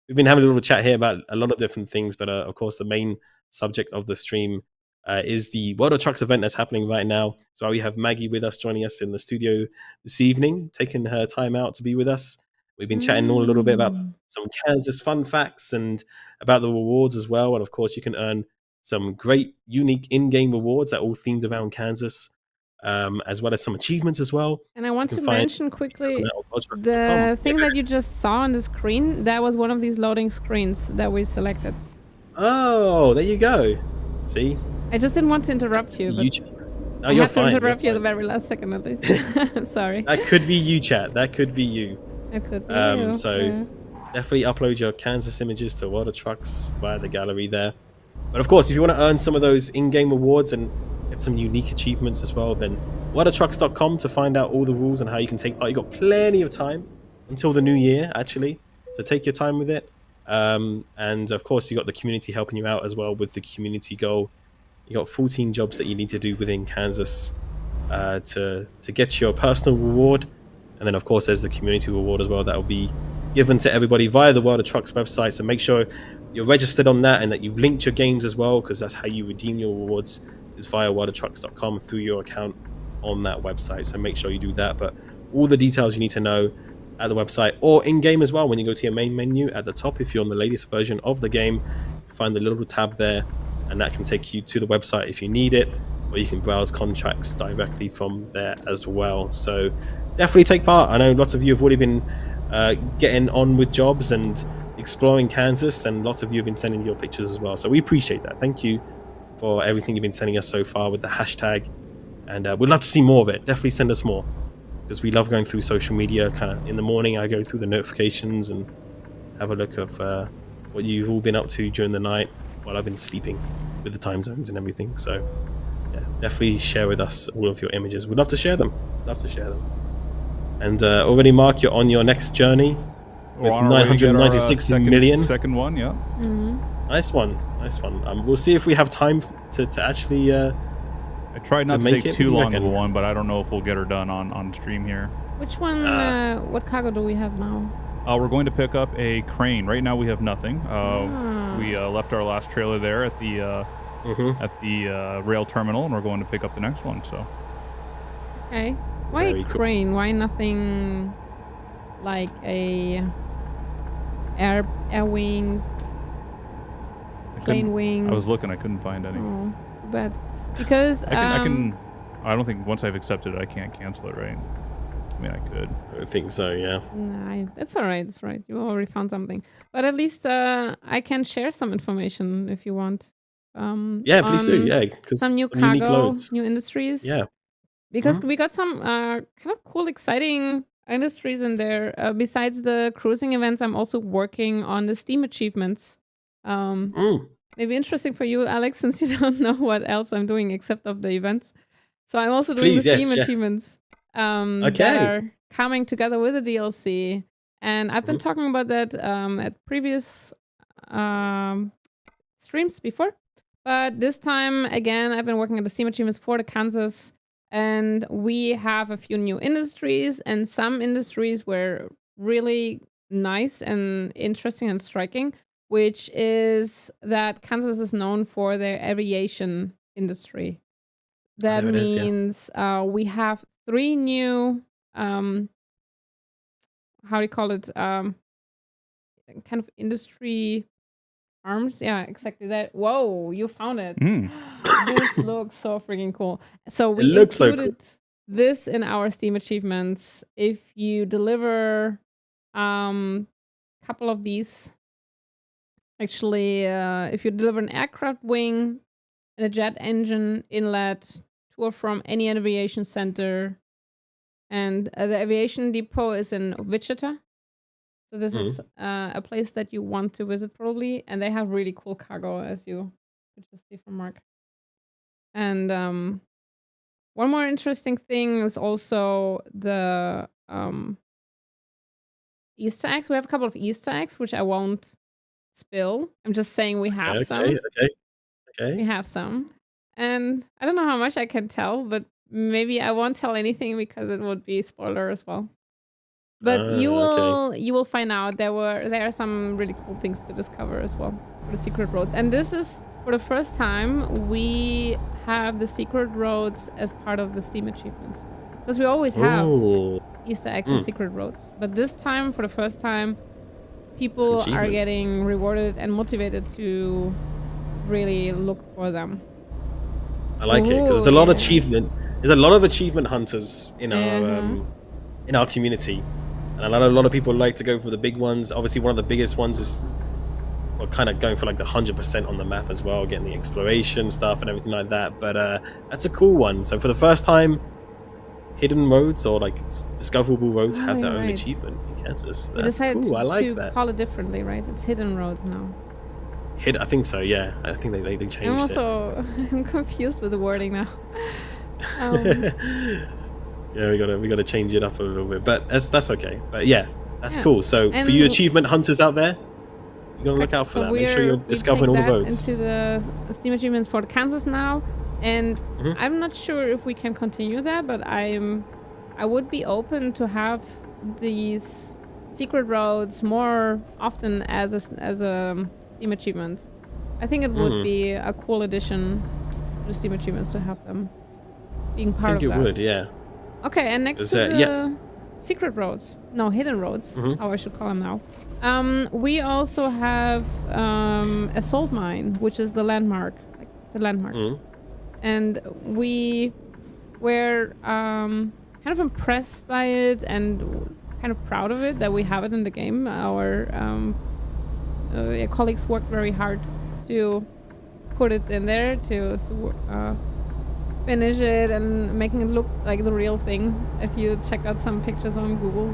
we've been having a little chat here about a lot of different things. But of course, the main subject of the stream is the World of Trucks event that's happening right now. So we have Maggie with us, joining us in the studio this evening, taking her time out to be with us. We've been chatting all a little bit about some Kansas fun facts and about the rewards as well. And of course, you can earn some great, unique in-game rewards that are all themed around Kansas, as well as some achievements as well. And I want to mention quickly the the thing that you just saw on the screen. That was one of these loading screens that we selected. Oh, there you go. See? I just didn't want to interrupt you. But no, I you're had fine. to interrupt you at the very last second at least. I'm sorry. That could be you, chat. That could be you. It could be you. So definitely upload your Kansas images to World of Trucks via the gallery there. But of course, if you want to earn some of those in-game rewards and get some unique achievements as well, then worldofTrucks.com to find out all the rules and how you can take part. You've got plenty of time until the new year, actually, so take your time with it. And of course, you got the community helping you out as well with the community goal. You got 14 jobs that you need to do within Kansas to get your personal reward. And then, of course, there's the community reward as well that will be given to everybody via the World of Trucks website. So make sure you're registered on that and that you've linked your games as well, because that's how you redeem your rewards, is via worldofTrucks.com through your account on that website. So make sure you do that. But all the details you need to know at the website or in-game as well. When you go to your main menu at the top, if you're on the latest version of the game, find the little tab there, and that can take you to the website if you need it, or you can browse contracts directly from there as well. So definitely take part. I know lots of you have already been getting on with jobs and exploring Kansas, and lots of you have been sending your pictures as well. So we appreciate that. Thank you for everything you've been sending us so far with the hashtag, and we'd love to see more of it. Definitely send us more, because we love going through social media. Kind of in the morning, I go through the notifications and have a look of what you've all been up to during the night while I've been sleeping, with the time zones and everything. So yeah, definitely share with us all of your images. We'd love to share them. And already, Mark, you're on your next journey with 996 million. Second one, yeah. Nice one. We'll see if we have time to actually. I tried not to take too long of a one, but I don't know if we'll get her done on stream here. Which one? What cargo do we have now? We're going to pick up a crane. Right now we have nothing. We left our last trailer there at the rail terminal, and we're going to pick up the next one. So. Okay. Why a crane? Cool. Why nothing like a air wings, plane wings? I was looking. I couldn't find any. Oh, bad. Because I can. I don't think once I've accepted it, I can't cancel it, right? I mean, I could. I think so, yeah. Nah, that's all right. That's right. You already found something. But at least I can share some information if you want. Yeah, please do. Yeah, because some new cargo, new industries. Yeah. Because we got some kind of cool, exciting industries in there. Besides the cruising events, I'm also working on the Steam achievements. Maybe interesting for you, Alex, since you don't know what else I'm doing except of the events. So I'm also doing the Steam achievements that are coming together with the DLC. And I've been talking about that at previous streams before. But this time, again, I've been working on the Steam achievements for the Kansas. And we have a few new industries, and some industries were really nice and interesting and striking, which is that Kansas is known for their aviation industry. That means we have 3 new, how do you call it, kind of industry arms. Yeah, exactly that. Whoa, you found it. This looks so freaking cool. So we included this in our Steam achievements. If you deliver a couple of these, actually, if you deliver an aircraft wing and a jet engine inlet to or from any aviation center, and the aviation depot is in Wichita. So this is a place that you want to visit probably, and they have really cool cargo, as you could just see from Mark. And one more interesting thing is also the Easter eggs. We have a couple of Easter eggs, which I won't spill. I'm just saying we have some. Okay. We have some. and I don't know how much I can tell, but maybe I won't tell anything because it would be spoiler as well. But Okay. you will find out there are some really cool things to discover as well for the secret roads. And this is for the first time we have the secret roads as part of the Steam achievements. Because we always have Easter eggs and secret roads. But this time, for the first time, people are getting rewarded and motivated to really look for them. I like it because there's a lot of achievement. There's a lot of achievement hunters in our community, and a lot of people like to go for the big ones. Obviously, one of the biggest ones is kind of going for like the 100% on the map as well, getting the exploration stuff and everything like that. But that's a cool one. So for the first time, hidden roads or like discoverable roads have their own achievement in Kansas. That's cool. I like that. Call it differently, right? It's hidden roads now. I think so. Yeah, I think they changed it. I'm confused with the wording now. Yeah, we gotta change it up a little bit, but that's okay. But yeah, that's cool. So for you achievement hunters out there, you're gonna look out for that. Make sure you're discovering all the roads. Into the Steam achievements for Kansas now, and I'm not sure if we can continue that, but I would be open to have these secret roads more often as a Steam achievement. I think it would be a cool addition to the Steam achievements to have them being part of that. I think it would, yeah. Okay, and next to the secret roads, no, hidden roads, how I should call them now. We also have a salt mine, which is the landmark. Like, it's a landmark. And we were kind of impressed by it and kind of proud of it that we have it in the game. Our colleagues worked very hard to put it in there to finish it and making it look like the real thing. If you check out some pictures on Google,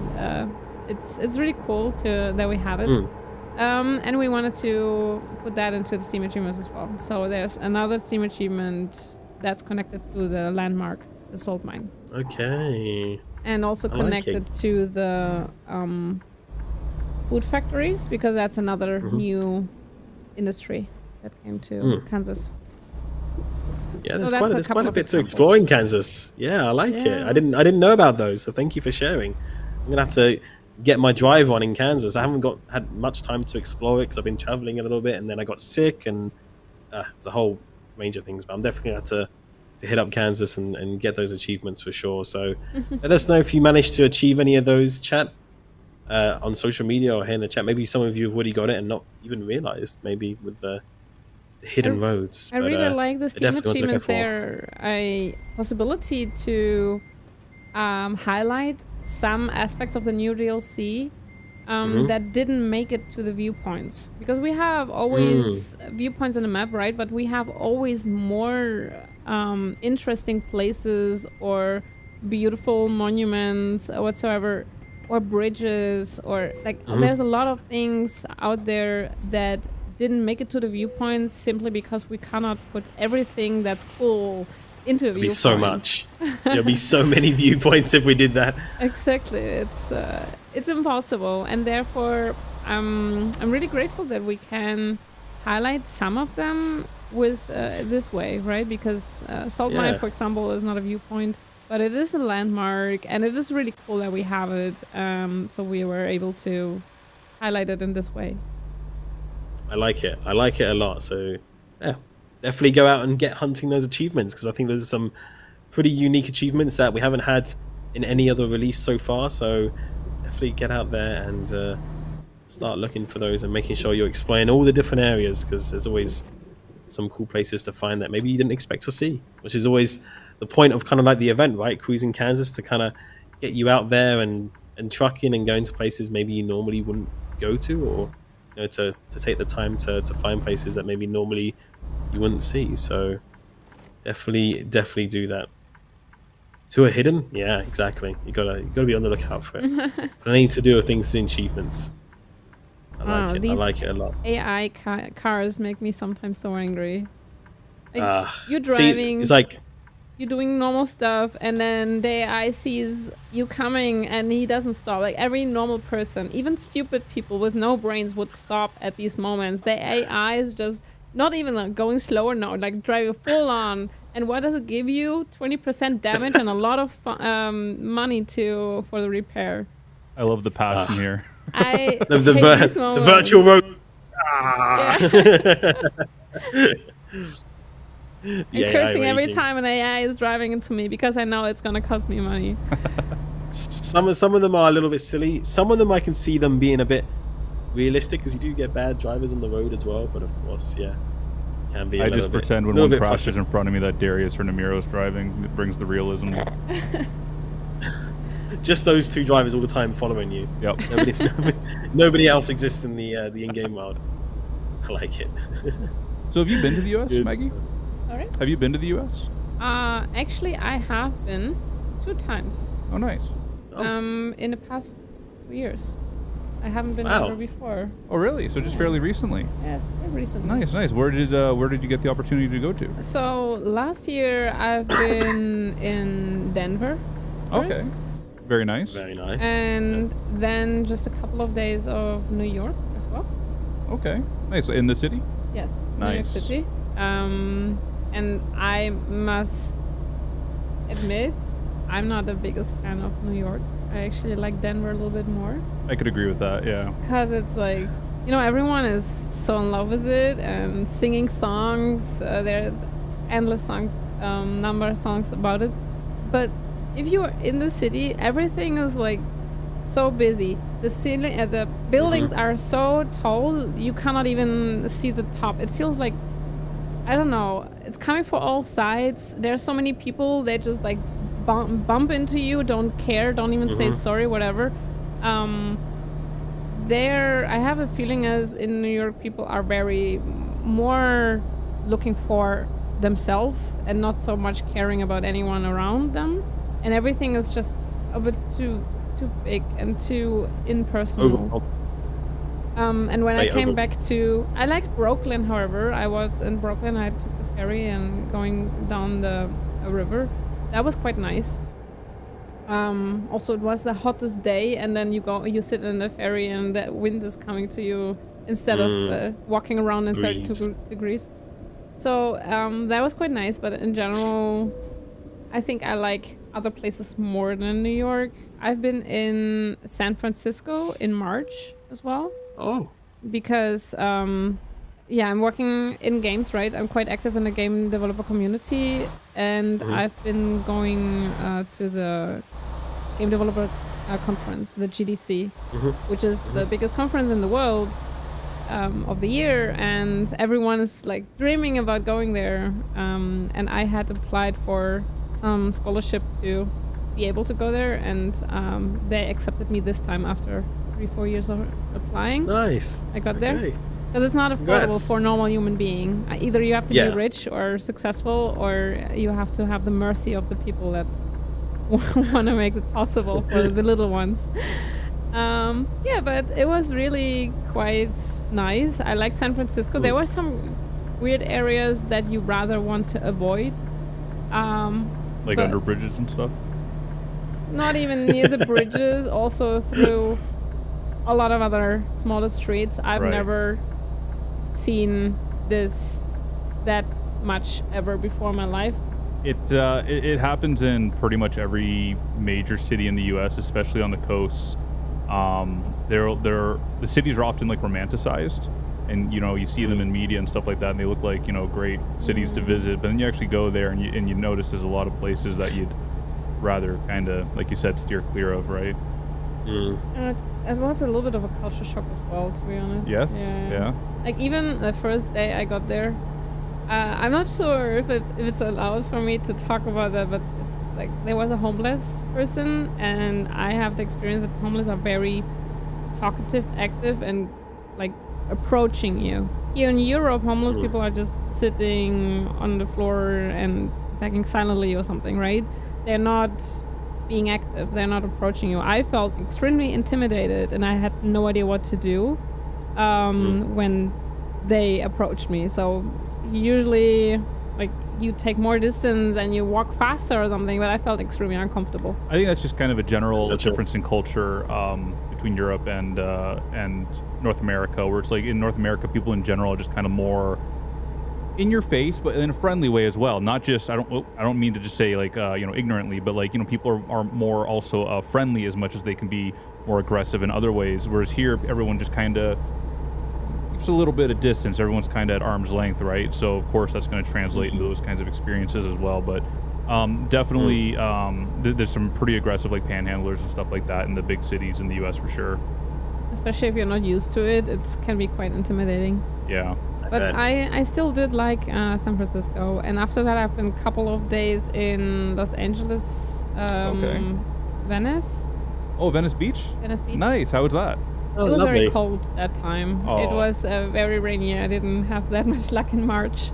it's really cool that we have it. And we wanted to put that into the Steam achievements as well. So there's another Steam achievement that's connected to the landmark, the salt mine. Okay. And also connected to the food factories, because that's another new industry that came to Kansas. Yeah, there's quite a bit to explore in Kansas. Yeah, I like it. I didn't know about those, so thank you for sharing. I'm gonna have to get my drive on in Kansas. I haven't had much time to explore it because I've been traveling a little bit, and then I got sick, and there's a whole range of things. But I'm definitely gonna have to hit up Kansas and get those achievements for sure. So let us know if you managed to achieve any of those, chat, on social media or here in the chat. Maybe some of you have already got it and not even realized, maybe with the hidden roads. I really like the Steam achievements there. A possibility to highlight some aspects of the new DLC that didn't make it to the viewpoints, because we have always viewpoints on the map, right? But we have always more interesting places or beautiful monuments or whatsoever, or bridges, or like there's a lot of things out there that didn't make it to the viewpoints simply because we cannot put everything that's cool into a viewpoint. It'd be so much. There'll be so many viewpoints if we did that. Exactly. It's impossible, and therefore I'm really grateful that we can highlight some of them with this way, right? Because Salt Mine, for example, is not a viewpoint, but it is a landmark, and it is really cool that we have it. So we were able to highlight it in this way. I like it. I like it a lot. So yeah, definitely go out and get hunting those achievements, because I think those are some pretty unique achievements that we haven't had in any other release so far. So definitely get out there and start looking for those and making sure you're exploring all the different areas, because there's always some cool places to find that maybe you didn't expect to see, which is always the point of kind of like the event, right? Cruising Kansas, to kind of get you out there and trucking and going to places maybe you normally wouldn't go to, or to take the time to find places that maybe normally you wouldn't see. So definitely do that. To a hidden, yeah, exactly. You gotta be on the lookout for it. Plenty to do with things to achievements. I like it a lot. AI cars make me sometimes so angry. Like, you're driving. See, it's like you're doing normal stuff, and then the AI sees you coming and he doesn't stop. Like, every normal person, even stupid people with no brains, would stop at these moments. The AI is just not even like going slower now, like driving full on. And what does it give you? 20% damage and a lot of money for the repair. I love the passion here. I the hate these the moments. virtual road. Ah. I'm cursing every time an AI is driving into me because I know it's gonna cost me money. Some of them are a little bit silly. Some of them I can see them being a bit realistic because you do get bad drivers on the road as well. But of course, yeah, can be. I just pretend when one crashes in front of me that Darius or Namiro's driving. It brings the realism. Just those two drivers all the time following you. Yep. Nobody else exists in the in-game world. I like it. So have you been to the US, Maggie? Sorry? Have you been to the US? Actually, I have been 2 times. Oh, nice. In the past 2 years. I haven't been ever before. Oh, really? So just fairly recently? Yeah, very recently. Nice, nice. Where did you get the opportunity to go to? So last year I've been in Denver. Okay. Very nice. Very nice. And then just a couple of days of New York as well. Okay. Nice. In the city? Yes. Nice. New York City. And I must admit, I'm not the biggest fan of New York. I actually like Denver a little bit more. I could agree with that, yeah. Because it's like, everyone is so in love with it and singing songs. There are endless songs, number of songs about it. But if you're in the city, everything is like so busy. The ceiling, the buildings are so tall, you cannot even see the top. It feels like, I don't know, it's coming for all sides. There's so many people, they just like bump into you, don't care, don't even say sorry, whatever. I have a feeling as in New York, people are very more looking for themselves and not so much caring about anyone around them. And everything is just a bit too big and too impersonal. And when I came back I liked Brooklyn, however. I was in Brooklyn, I took the ferry and going down the river. That was quite nice. Also, it was the hottest day, and then you sit in the ferry and the wind is coming to you instead of walking around in 32 degrees. So that was quite nice, but in general, I think I like other places more than New York. I've been in San Francisco in March as well. Oh. Because, I'm working in games, right? I'm quite active in the game developer community, and I've been going to the game developer conference, the GDC, which is the biggest conference in the world of the year, and everyone is like dreaming about going there. And I had applied for some scholarship to be able to go there, and they accepted me this time after 3-4 years of applying. Nice. I got there. Because it's not affordable for a normal human being. Either you have to be rich or successful, or you have to have the mercy of the people that want to make it possible for the little ones. But it was really quite nice. I liked San Francisco. There were some weird areas that you rather want to avoid. Like under bridges and stuff? Not even near the bridges, also through a lot of other smaller streets. I've never seen that much ever before in my life. It happens in pretty much every major city in the U.S., especially on the coasts. The cities are often like romanticized, and you see them in media and stuff like that, and they look like great cities to visit. But then you actually go there and you notice there's a lot of places that you'd rather kind of, like you said, steer clear of, right? And it was a little bit of a culture shock as well, to be honest. Yes. Yeah. Like even the first day I got there, I'm not sure if it's allowed for me to talk about that, but it's like there was a homeless person, and I have the experience that homeless are very talkative, active, and like approaching you. Here in Europe, homeless people are just sitting on the floor and begging silently or something, right? They're not being active, they're not approaching you. I felt extremely intimidated, and I had no idea what to do when they approached me. So usually like you take more distance and you walk faster or something, but I felt extremely uncomfortable. I think that's just kind of a general difference in culture between Europe and North America, where it's like in North America, people in general are just kind of more in your face, but in a friendly way as well. Not just I don't mean to just say like ignorantly, but like people are more also friendly as much as they can be more aggressive in other ways. Whereas here, everyone just kind of keeps a little bit of distance. Everyone's kind of at arm's length, right? So of course that's going to translate into those kinds of experiences as well. But definitely, there's some pretty aggressive like panhandlers and stuff like that in the big cities in the U.S. for sure. Especially if you're not used to it, it can be quite intimidating. Yeah. But I still did like San Francisco, and after that I've been a couple of days in Los Angeles, Venice. Oh, Venice Beach? Venice Beach. Nice. How was that? It was very cold that time. Oh. It was very rainy. I didn't have that much luck in March.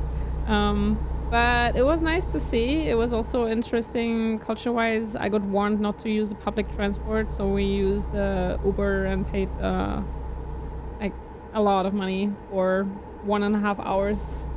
But it was nice to see. It was also interesting culture-wise. I got warned not to use the public transport, so we used Uber and paid like a lot of money for 1.5 hours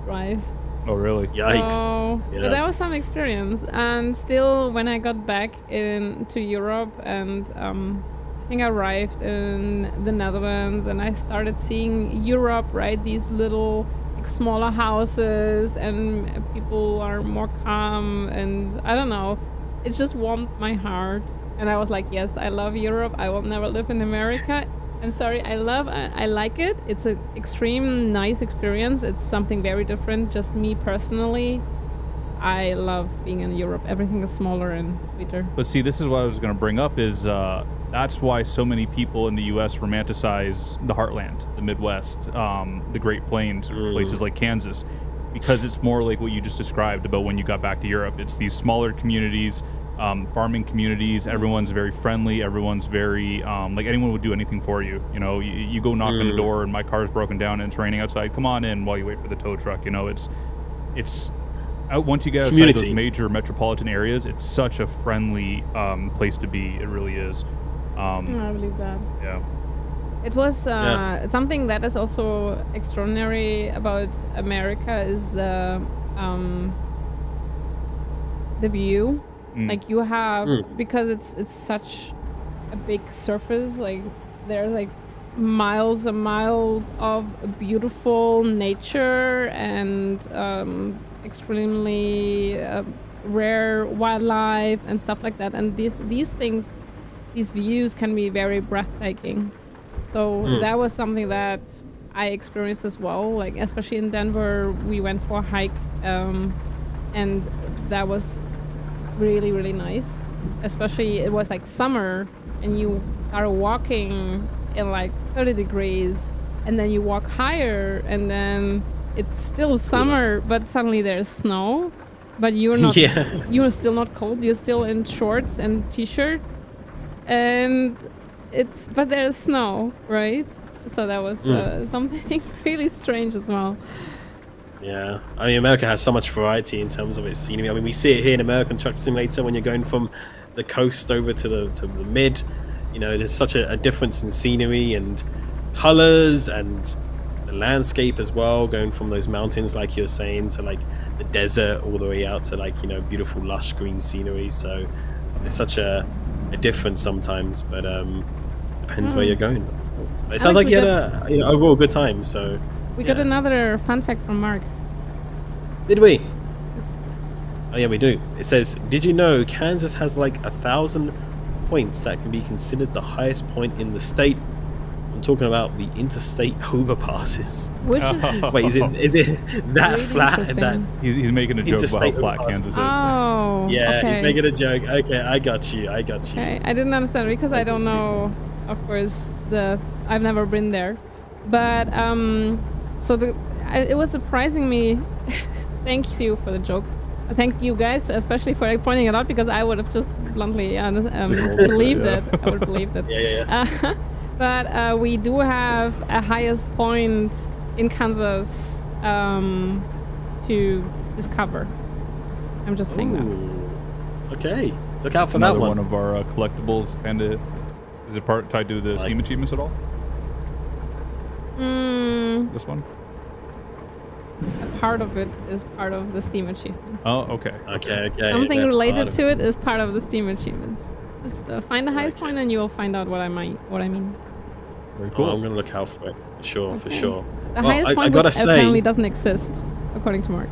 drive. Oh, really? Yikes. So, Yeah. but that was some experience. And still, when I got back into Europe and I think I arrived in the Netherlands and I started seeing Europe, right? These little like, smaller houses and people are more calm and I don't know. It's just warmed my heart. And I was like, yes, I love Europe. I will never live in America. I'm sorry, I like it. It's an extreme nice experience. It's something very different. Just me personally, I love being in Europe. Everything is smaller and sweeter. But see, this is what I was going to bring up is that's why so many people in the U.S. romanticize the heartland, the Midwest, the Great Plains, places like Kansas, because it's more like what you just described about when you got back to Europe. It's these smaller communities, farming communities. Everyone's very friendly. Everyone's very like anyone would do anything for you. You know, you go knock on the door and my car's broken down and it's raining outside. Come on in while you wait for the tow truck. You know, it's once you get outside those major metropolitan areas, it's such a friendly place to be. It really is. I believe that. Yeah. It was something that is also extraordinary about America is the view. Like you have because it's such a big surface. Like there's like miles and miles of beautiful nature and extremely rare wildlife and stuff like that. And these things, these views can be very breathtaking. So that was something that I experienced as well. Like especially in Denver, we went for a hike, and that was really, really nice. Especially it was like summer and you are walking in like 30 degrees and then you walk higher and then it's still summer but suddenly there's snow, but you're not you're still not cold, you're still in shorts and t-shirt and but there's snow, right? So that was something really strange as well. Yeah, I mean, America has so much variety in terms of its scenery. I mean, we see it here in American Truck Simulator when you're going from the coast over to the mid. You know, there's such a difference in scenery and colors and the landscape as well, going from those mountains, like you were saying, to like the desert all the way out to like, you know, beautiful lush green scenery. So there's such a difference sometimes, but depends where you're going. But it sounds like you had a overall good time. So we got another fun fact from Mark. Did we? Yes. Oh yeah, we do. It says, did you know Kansas has like 1,000 points that can be considered the highest point in the state? I'm talking about the interstate overpasses. Which is wait, is it that really flat? That he's making a joke about how flat Kansas is. Oh, yeah, okay. he's making a joke. Okay, I got you. Okay, I didn't understand because I don't know. Of course, I've never been there, but it was surprising me. Thank you for the joke. Thank you guys, especially for pointing it out, because I would have just bluntly believed it. I would have believed it. Yeah. But we do have a highest point in Kansas to discover. I'm just saying that. Okay, look out for Another that one. One of our collectibles, kind of. Is it tied to the Steam achievements at all? This one? A part of it is part of the Steam achievement. Oh, okay. Okay. Something related to it is part of the Steam achievements. Just find the highest point and you will find out what I mean. Very cool. I'm gonna look out for it for sure. For sure. The Well, highest I point gotta which say, apparently doesn't exist, according to Mark.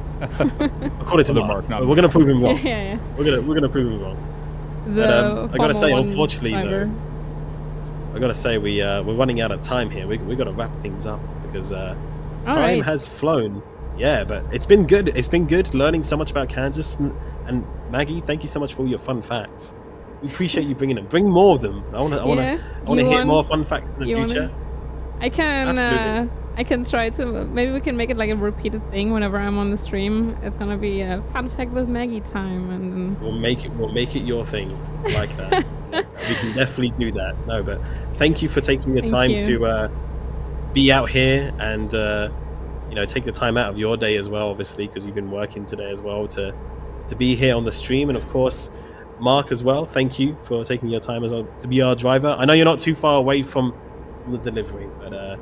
according to The Mark, Mark, we're gonna prove him wrong. yeah. We're gonna prove him wrong. The I gotta say, Formula 1 unfortunately, driver. though, I gotta say we're running out of time here. We gotta wrap things up because time right. has flown. Yeah, but it's been good. It's been good learning so much about Kansas. And Maggie, thank you so much for all your fun facts. We appreciate you bringing them. Bring more of them. I want to hit more fun facts in the future. I can Absolutely. I can try to. Maybe we can make it like a repeated thing whenever I'm on the stream. It's gonna be a fun fact with Maggie time, and then We'll make it your thing like that. We can definitely do that. No, but thank you for taking the time to be out here and take the time out of your day as well, obviously, because you've been working today as well to be here on the stream. And of course, Mark as well, thank you for taking your time as well to be our driver. I know you're not too far away from the delivery, but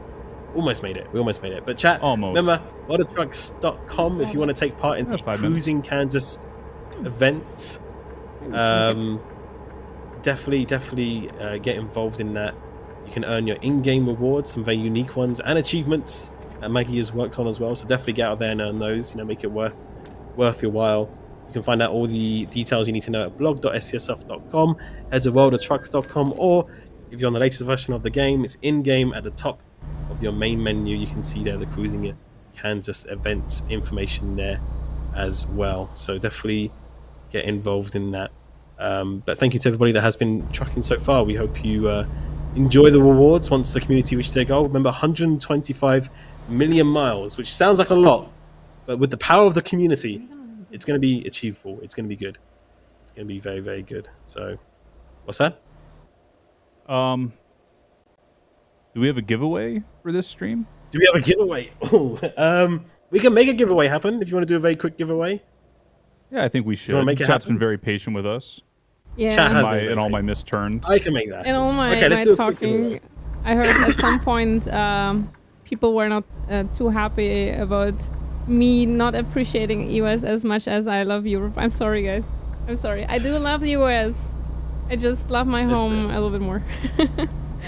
almost made it. We almost made it. But chat, Almost. remember watertrucks.com if you want to take part in the 5 Cruising Kansas events. Definitely get involved in that. You can earn your in-game rewards, some very unique ones, and achievements that Maggie has worked on as well. So definitely get out there and earn those. Make it worth your while. You can find out all the details you need to know at blog.scsoft.com, head to worldoftrucks.com, or if you're on the latest version of the game, it's in-game at the top of your main menu. You can see there the Cruising Kansas events information there as well. So definitely get involved in that. But thank you to everybody that has been trucking so far. We hope you enjoy the rewards once the community reaches their goal. Remember, 125 million miles, which sounds like a lot, but with the power of the community, it's going to be achievable. It's going to be good. It's going to be very, very good. So, what's that? Do we have a giveaway for this stream? Do we have a giveaway? We can make a giveaway happen if you want to do a very quick giveaway. Yeah, I think we should. wanna make it Chat's happen? been very patient with us. yeah. Chat has In all my missed turns. I can make that. In all my, Okay, let's my do a quick talking, giveaway. I heard at some point people were not too happy about me not appreciating US as much as I love Europe. I'm sorry, guys. I'm sorry. I do love the US. I just love my home a little bit more.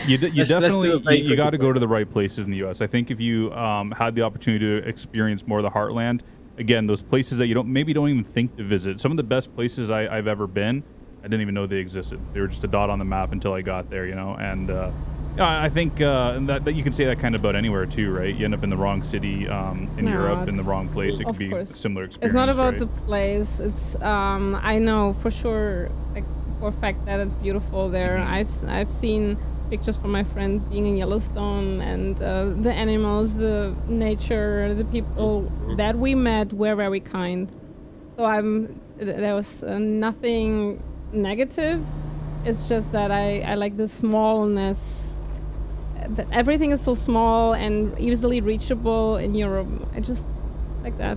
You Let's do a very definitely you quick got to go giveaway. to the right places in the U.S. I think if you had the opportunity to experience more of the heartland, again, those places that you don't even think to visit. Some of the best places I've ever been, I didn't even know they existed. They were just a dot on the map until I got there, And I think that you can say that kind of about anywhere too, right? You end up in the wrong city in Europe, in the wrong place. It could be a similar experience. It's not about right? the place. It's I know for sure, like for a fact that it's beautiful there. I've seen pictures from my friends being in Yellowstone, and the animals, the nature, the people that we met were very kind. So there was nothing negative. It's just that I like the smallness. That everything is so small and easily reachable in Europe. I just like that.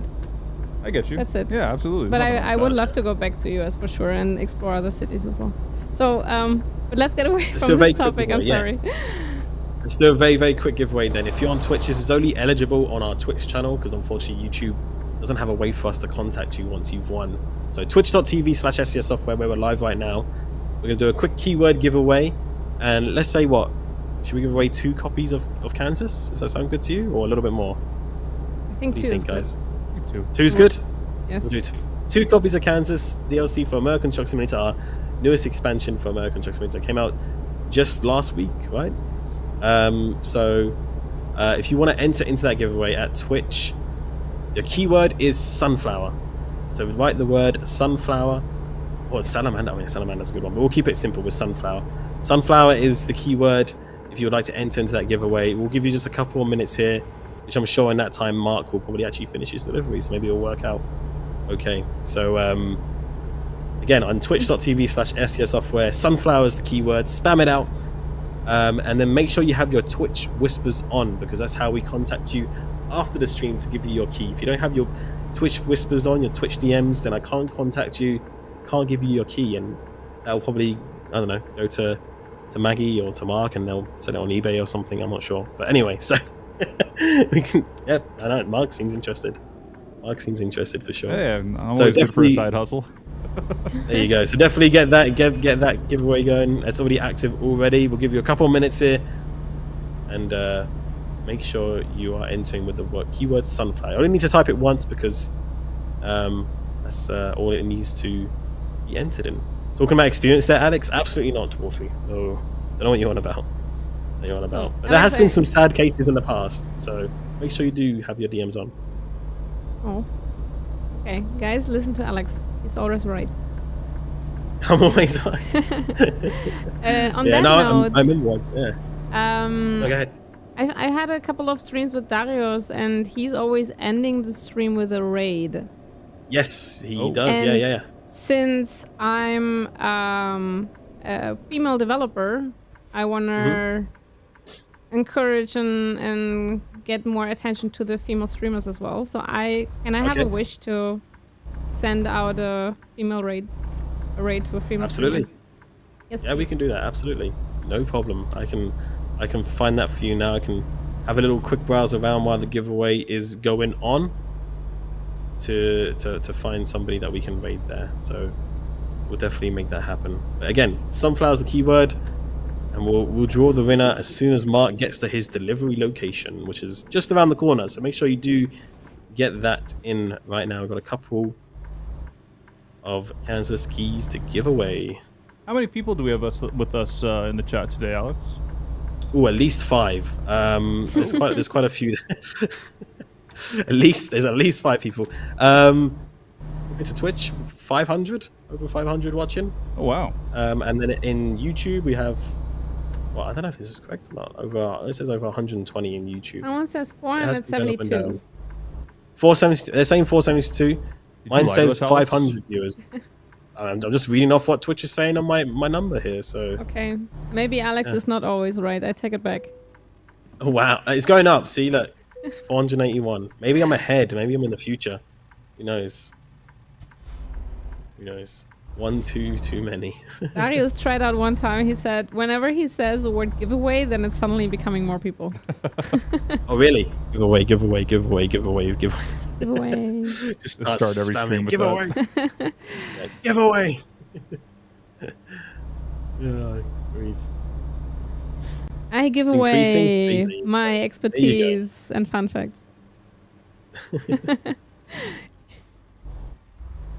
I get you. That's it. Yeah, absolutely. But There's I would love to go back to US for sure and explore other cities as well. So, but let's get away Let's do a from very this quick topic. I'm giveaway, sorry. Let's do a very, very quick giveaway then. If you're on Twitch, this is only eligible on our Twitch channel because unfortunately YouTube doesn't have a way for us to contact you once you've won. So twitch.tv/SCS Software, where we're live right now. We're going to do a quick keyword giveaway. And let's say what? Should we give away 2 copies of Kansas? Does that sound good to you? Or a little bit more? I think What do you think, good. guys? Too. 2's good? Yes. We'll do 2 copies of Kansas DLC for American Truck Simulator, our newest expansion for American Truck Simulator. It came out just last week, right? If you want to enter into that giveaway at Twitch, your keyword is sunflower. So write the word sunflower or salamander. I mean, salamander's a good one, but we'll keep it simple with sunflower. Sunflower is the keyword if you would like to enter into that giveaway. We'll give you just a couple of minutes here, which I'm sure in that time Mark will probably actually finish his delivery, so maybe it'll work out okay. So again, on twitch.tv/SCS Software, sunflower is the keyword. Spam it out. And then make sure you have your Twitch whispers on, because that's how we contact you after the stream to give you your key. If you don't have your Twitch whispers on, your Twitch DMs, then I can't contact you, can't give you your key, and that'll probably, I don't know, go to Maggie or to Mark, and they'll sell it on eBay or something. I'm not sure, but anyway, so we can. Yep, I know Mark seems interested. Mark seems interested for sure. Yeah, I'm always So good for a definitely- side hustle. There you go. So definitely get that giveaway going. It's already active already. We'll give you a couple of minutes here. and make sure you are entering with the keyword sunflower. You only need to type it once because that's all it needs to be entered in. Talking about experience there, Alex? Absolutely not, Dwarfy. No, I don't know what you're on about. But there has been some sad cases in the past, so make sure you do have your DMs on. Oh. Okay, guys, listen to Alex. He's always right. I'm always right. On that note, I'm in one. Yeah. Go ahead. I had a couple of streams with Darius, and he's always ending the stream with a raid. Yes, he does. And Yeah. Since I'm a female developer, I wanna encourage and get more attention to the female streamers as well. So I have a wish to send out a female raid, to a female Absolutely. streamer. Yes, yeah, we can do that. Absolutely, no problem. I can find that for you now. I can have a little quick browse around while the giveaway is going on to find somebody that we can raid there. So we'll definitely make that happen. But again, sunflower's the keyword. And we'll draw the winner as soon as Mark gets to his delivery location, which is just around the corner. So make sure you do get that in right now. We've got a couple of Kansas keys to give away. How many people do we have with us in the chat today, Alex? Oh, at least 5. There's quite a few. There's at least 5 people. It's a Twitch, 500, over 500 watching. Oh wow. And then in YouTube we have. Well, I don't know if this is correct or not. It says over 120 in YouTube. That one says 472. 472. They're saying 472. Mine says 500 viewers. I'm just reading off what Twitch is saying on my number here. So. Okay, maybe Alex is not always right. I take it back. Oh wow, it's going up. See, look, 481. Maybe I'm ahead. Maybe I'm in the future. Who knows? Who knows? 1, 2, too many. Darius tried out one time. He said, whenever he says the word giveaway, then it's suddenly becoming more people. Oh, really? Giveaway, giveaway, giveaway, giveaway, giveaway. Giveaway. Just start every stream with giveaway. that. Yeah, giveaway. Yeah, grief. I give away my expertise and fun facts.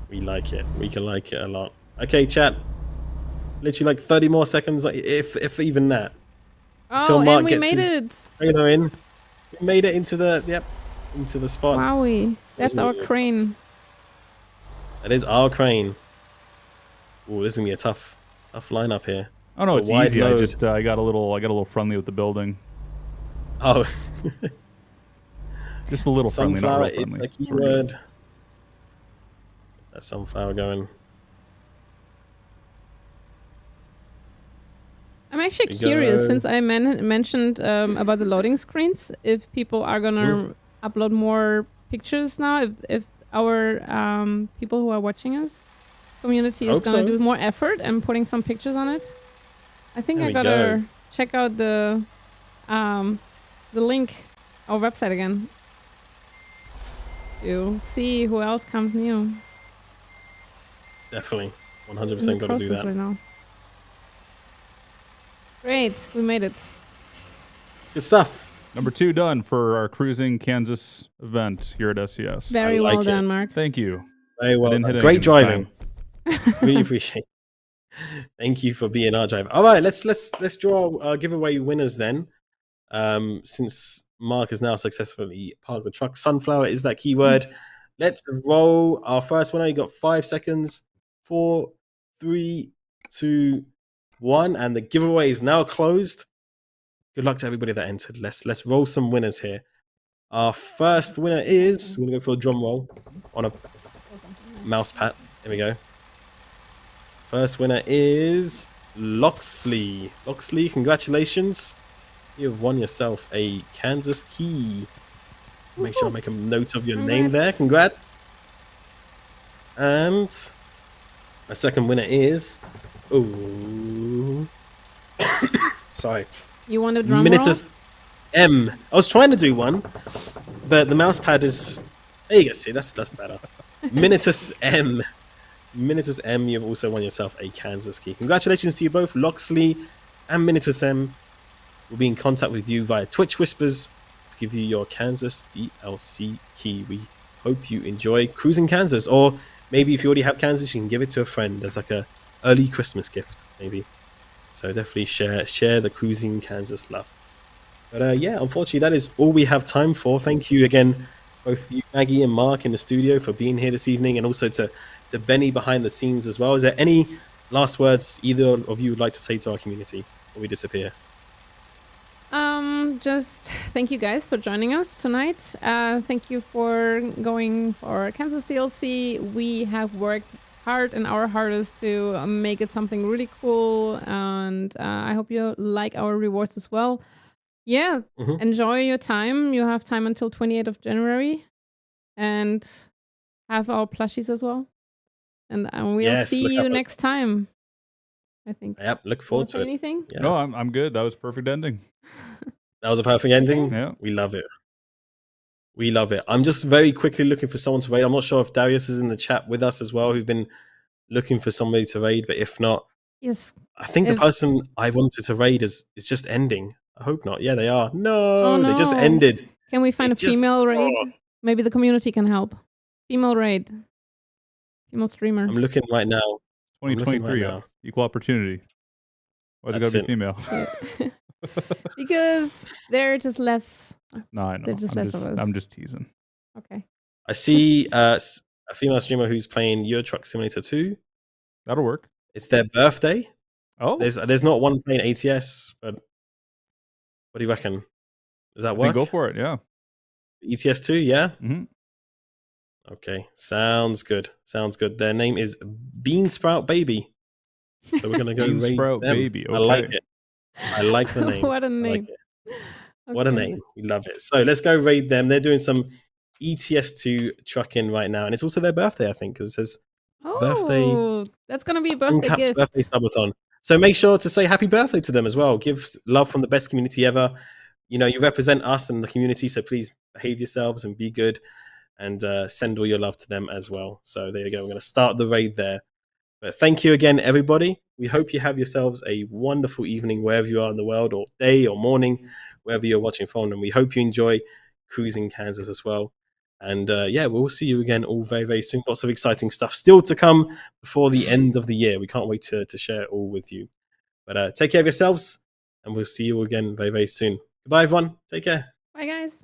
We like it. We can like it a lot. Okay, chat. Literally like 30 more seconds, like if even that. Oh, Mark and we made it. In. We made it into the spot. Wowie. That's our crane. That is our crane. Oh, this is gonna be a tough lineup here. Oh no, it's easy. I got a little friendly with the building. Oh. Just a little friendly, not real friendly. Is the keyword. That sunflower going. I'm actually curious, since I mentioned about the loading screens, if people are gonna upload more pictures now, if our people who are watching us, community is gonna do more effort and putting some pictures on it. I think I gotta check out the link, our website again, to see who else comes new. Definitely, 100% got to do that. Right now. Great, we made it. Good stuff. Number 2 done for our cruising Kansas event here at SCS. Very well done, Mark. Thank you. Very well. Great driving. Really appreciate it. Thank you for being our driver. All right, let's draw our giveaway winners then. Since Mark has now successfully parked the truck, sunflower is that keyword. Let's roll our first winner. You got 5 seconds. 4, 3, 2, 1, and the giveaway is now closed. Good luck to everybody that entered. Let's roll some winners here. Our first winner is, we're gonna go for a drum roll on a mouse pad. There we go. First winner is Loxley. Loxley, congratulations. You have won yourself a Kansas key. Make sure I make a note of your name there. Congrats. And our second winner is... Oh, sorry. You want a drum Minitus roll? M. I was trying to do one, but the mouse pad is... There you go. See, that's better. Minitus M. Minitus M, you've also won yourself a Kansas key. Congratulations to you both, Loxley and Minitus M. We'll be in contact with you via Twitch Whispers to give you your Kansas DLC key. We hope you enjoy cruising Kansas, or maybe if you already have Kansas, you can give it to a friend as like a early Christmas gift, maybe. So definitely share the cruising Kansas love. But yeah, unfortunately, that is all we have time for. Thank you again, both you, Maggie and Mark, in the studio for being here this evening, and also to Benny behind the scenes as well. Is there any last words either of you would like to say to our community before we disappear? Just thank you guys for joining us tonight. Thank you for going for Kansas DLC. We have worked hard and our hardest to make it something really cool, and I hope you like our rewards as well. Yeah, enjoy your time. You have time until 28th of January, and have our plushies as well. And we'll see you next time, I think. Yep, look forward to it. Anything? Yeah. No, I'm good. That was a perfect ending. That was a perfect ending? Yeah. We love it. We love it. I'm just very quickly looking for someone to raid. I'm not sure if Darius is in the chat with us as well, who've been looking for somebody to raid, but if not, yes, I think the person I wanted to raid is just ending. I hope not. Yeah, they are. No, they just ended. Can we find a female raid? Maybe the community can help. Female raid. Female streamer. I'm looking right now. 2023, equal opportunity. Why's it gotta be female? Because they're just less. No, I know. They're just less of us. I'm just teasing. Okay. I see a female streamer who's playing Euro Truck Simulator 2. That'll work. It's their birthday. Oh. There's not one playing ATS, but what do you reckon? Does that work? Go for it, yeah. ETS 2, yeah? Mm-hmm. Okay, sounds good. Sounds good. Their name is Beansprout Baby. So we're going to go raid Beansprout them. Baby, okay. I like it. I like the name. What a name. Okay. What a name. We love it. So let's go raid them. They're doing some ETS2 trucking right now. And it's also their birthday, I think, because it says birthday. That's going to be a birthday gift. Birthday subathon. So make sure to say happy birthday to them as well. Give love from the best community ever. You know, you represent us and the community, so please behave yourselves and be good, and send all your love to them as well. So there you go. We're going to start the raid there. But thank you again, everybody. We hope you have yourselves a wonderful evening wherever you are in the world, or day or morning, wherever you're watching from. And we hope you enjoy cruising Kansas as well. And yeah, we'll see you again all very, very soon. Lots of exciting stuff still to come before the end of the year. We can't wait to share it all with you. But take care of yourselves, and we'll see you again very, very soon. Goodbye, everyone. Take care. Bye, guys.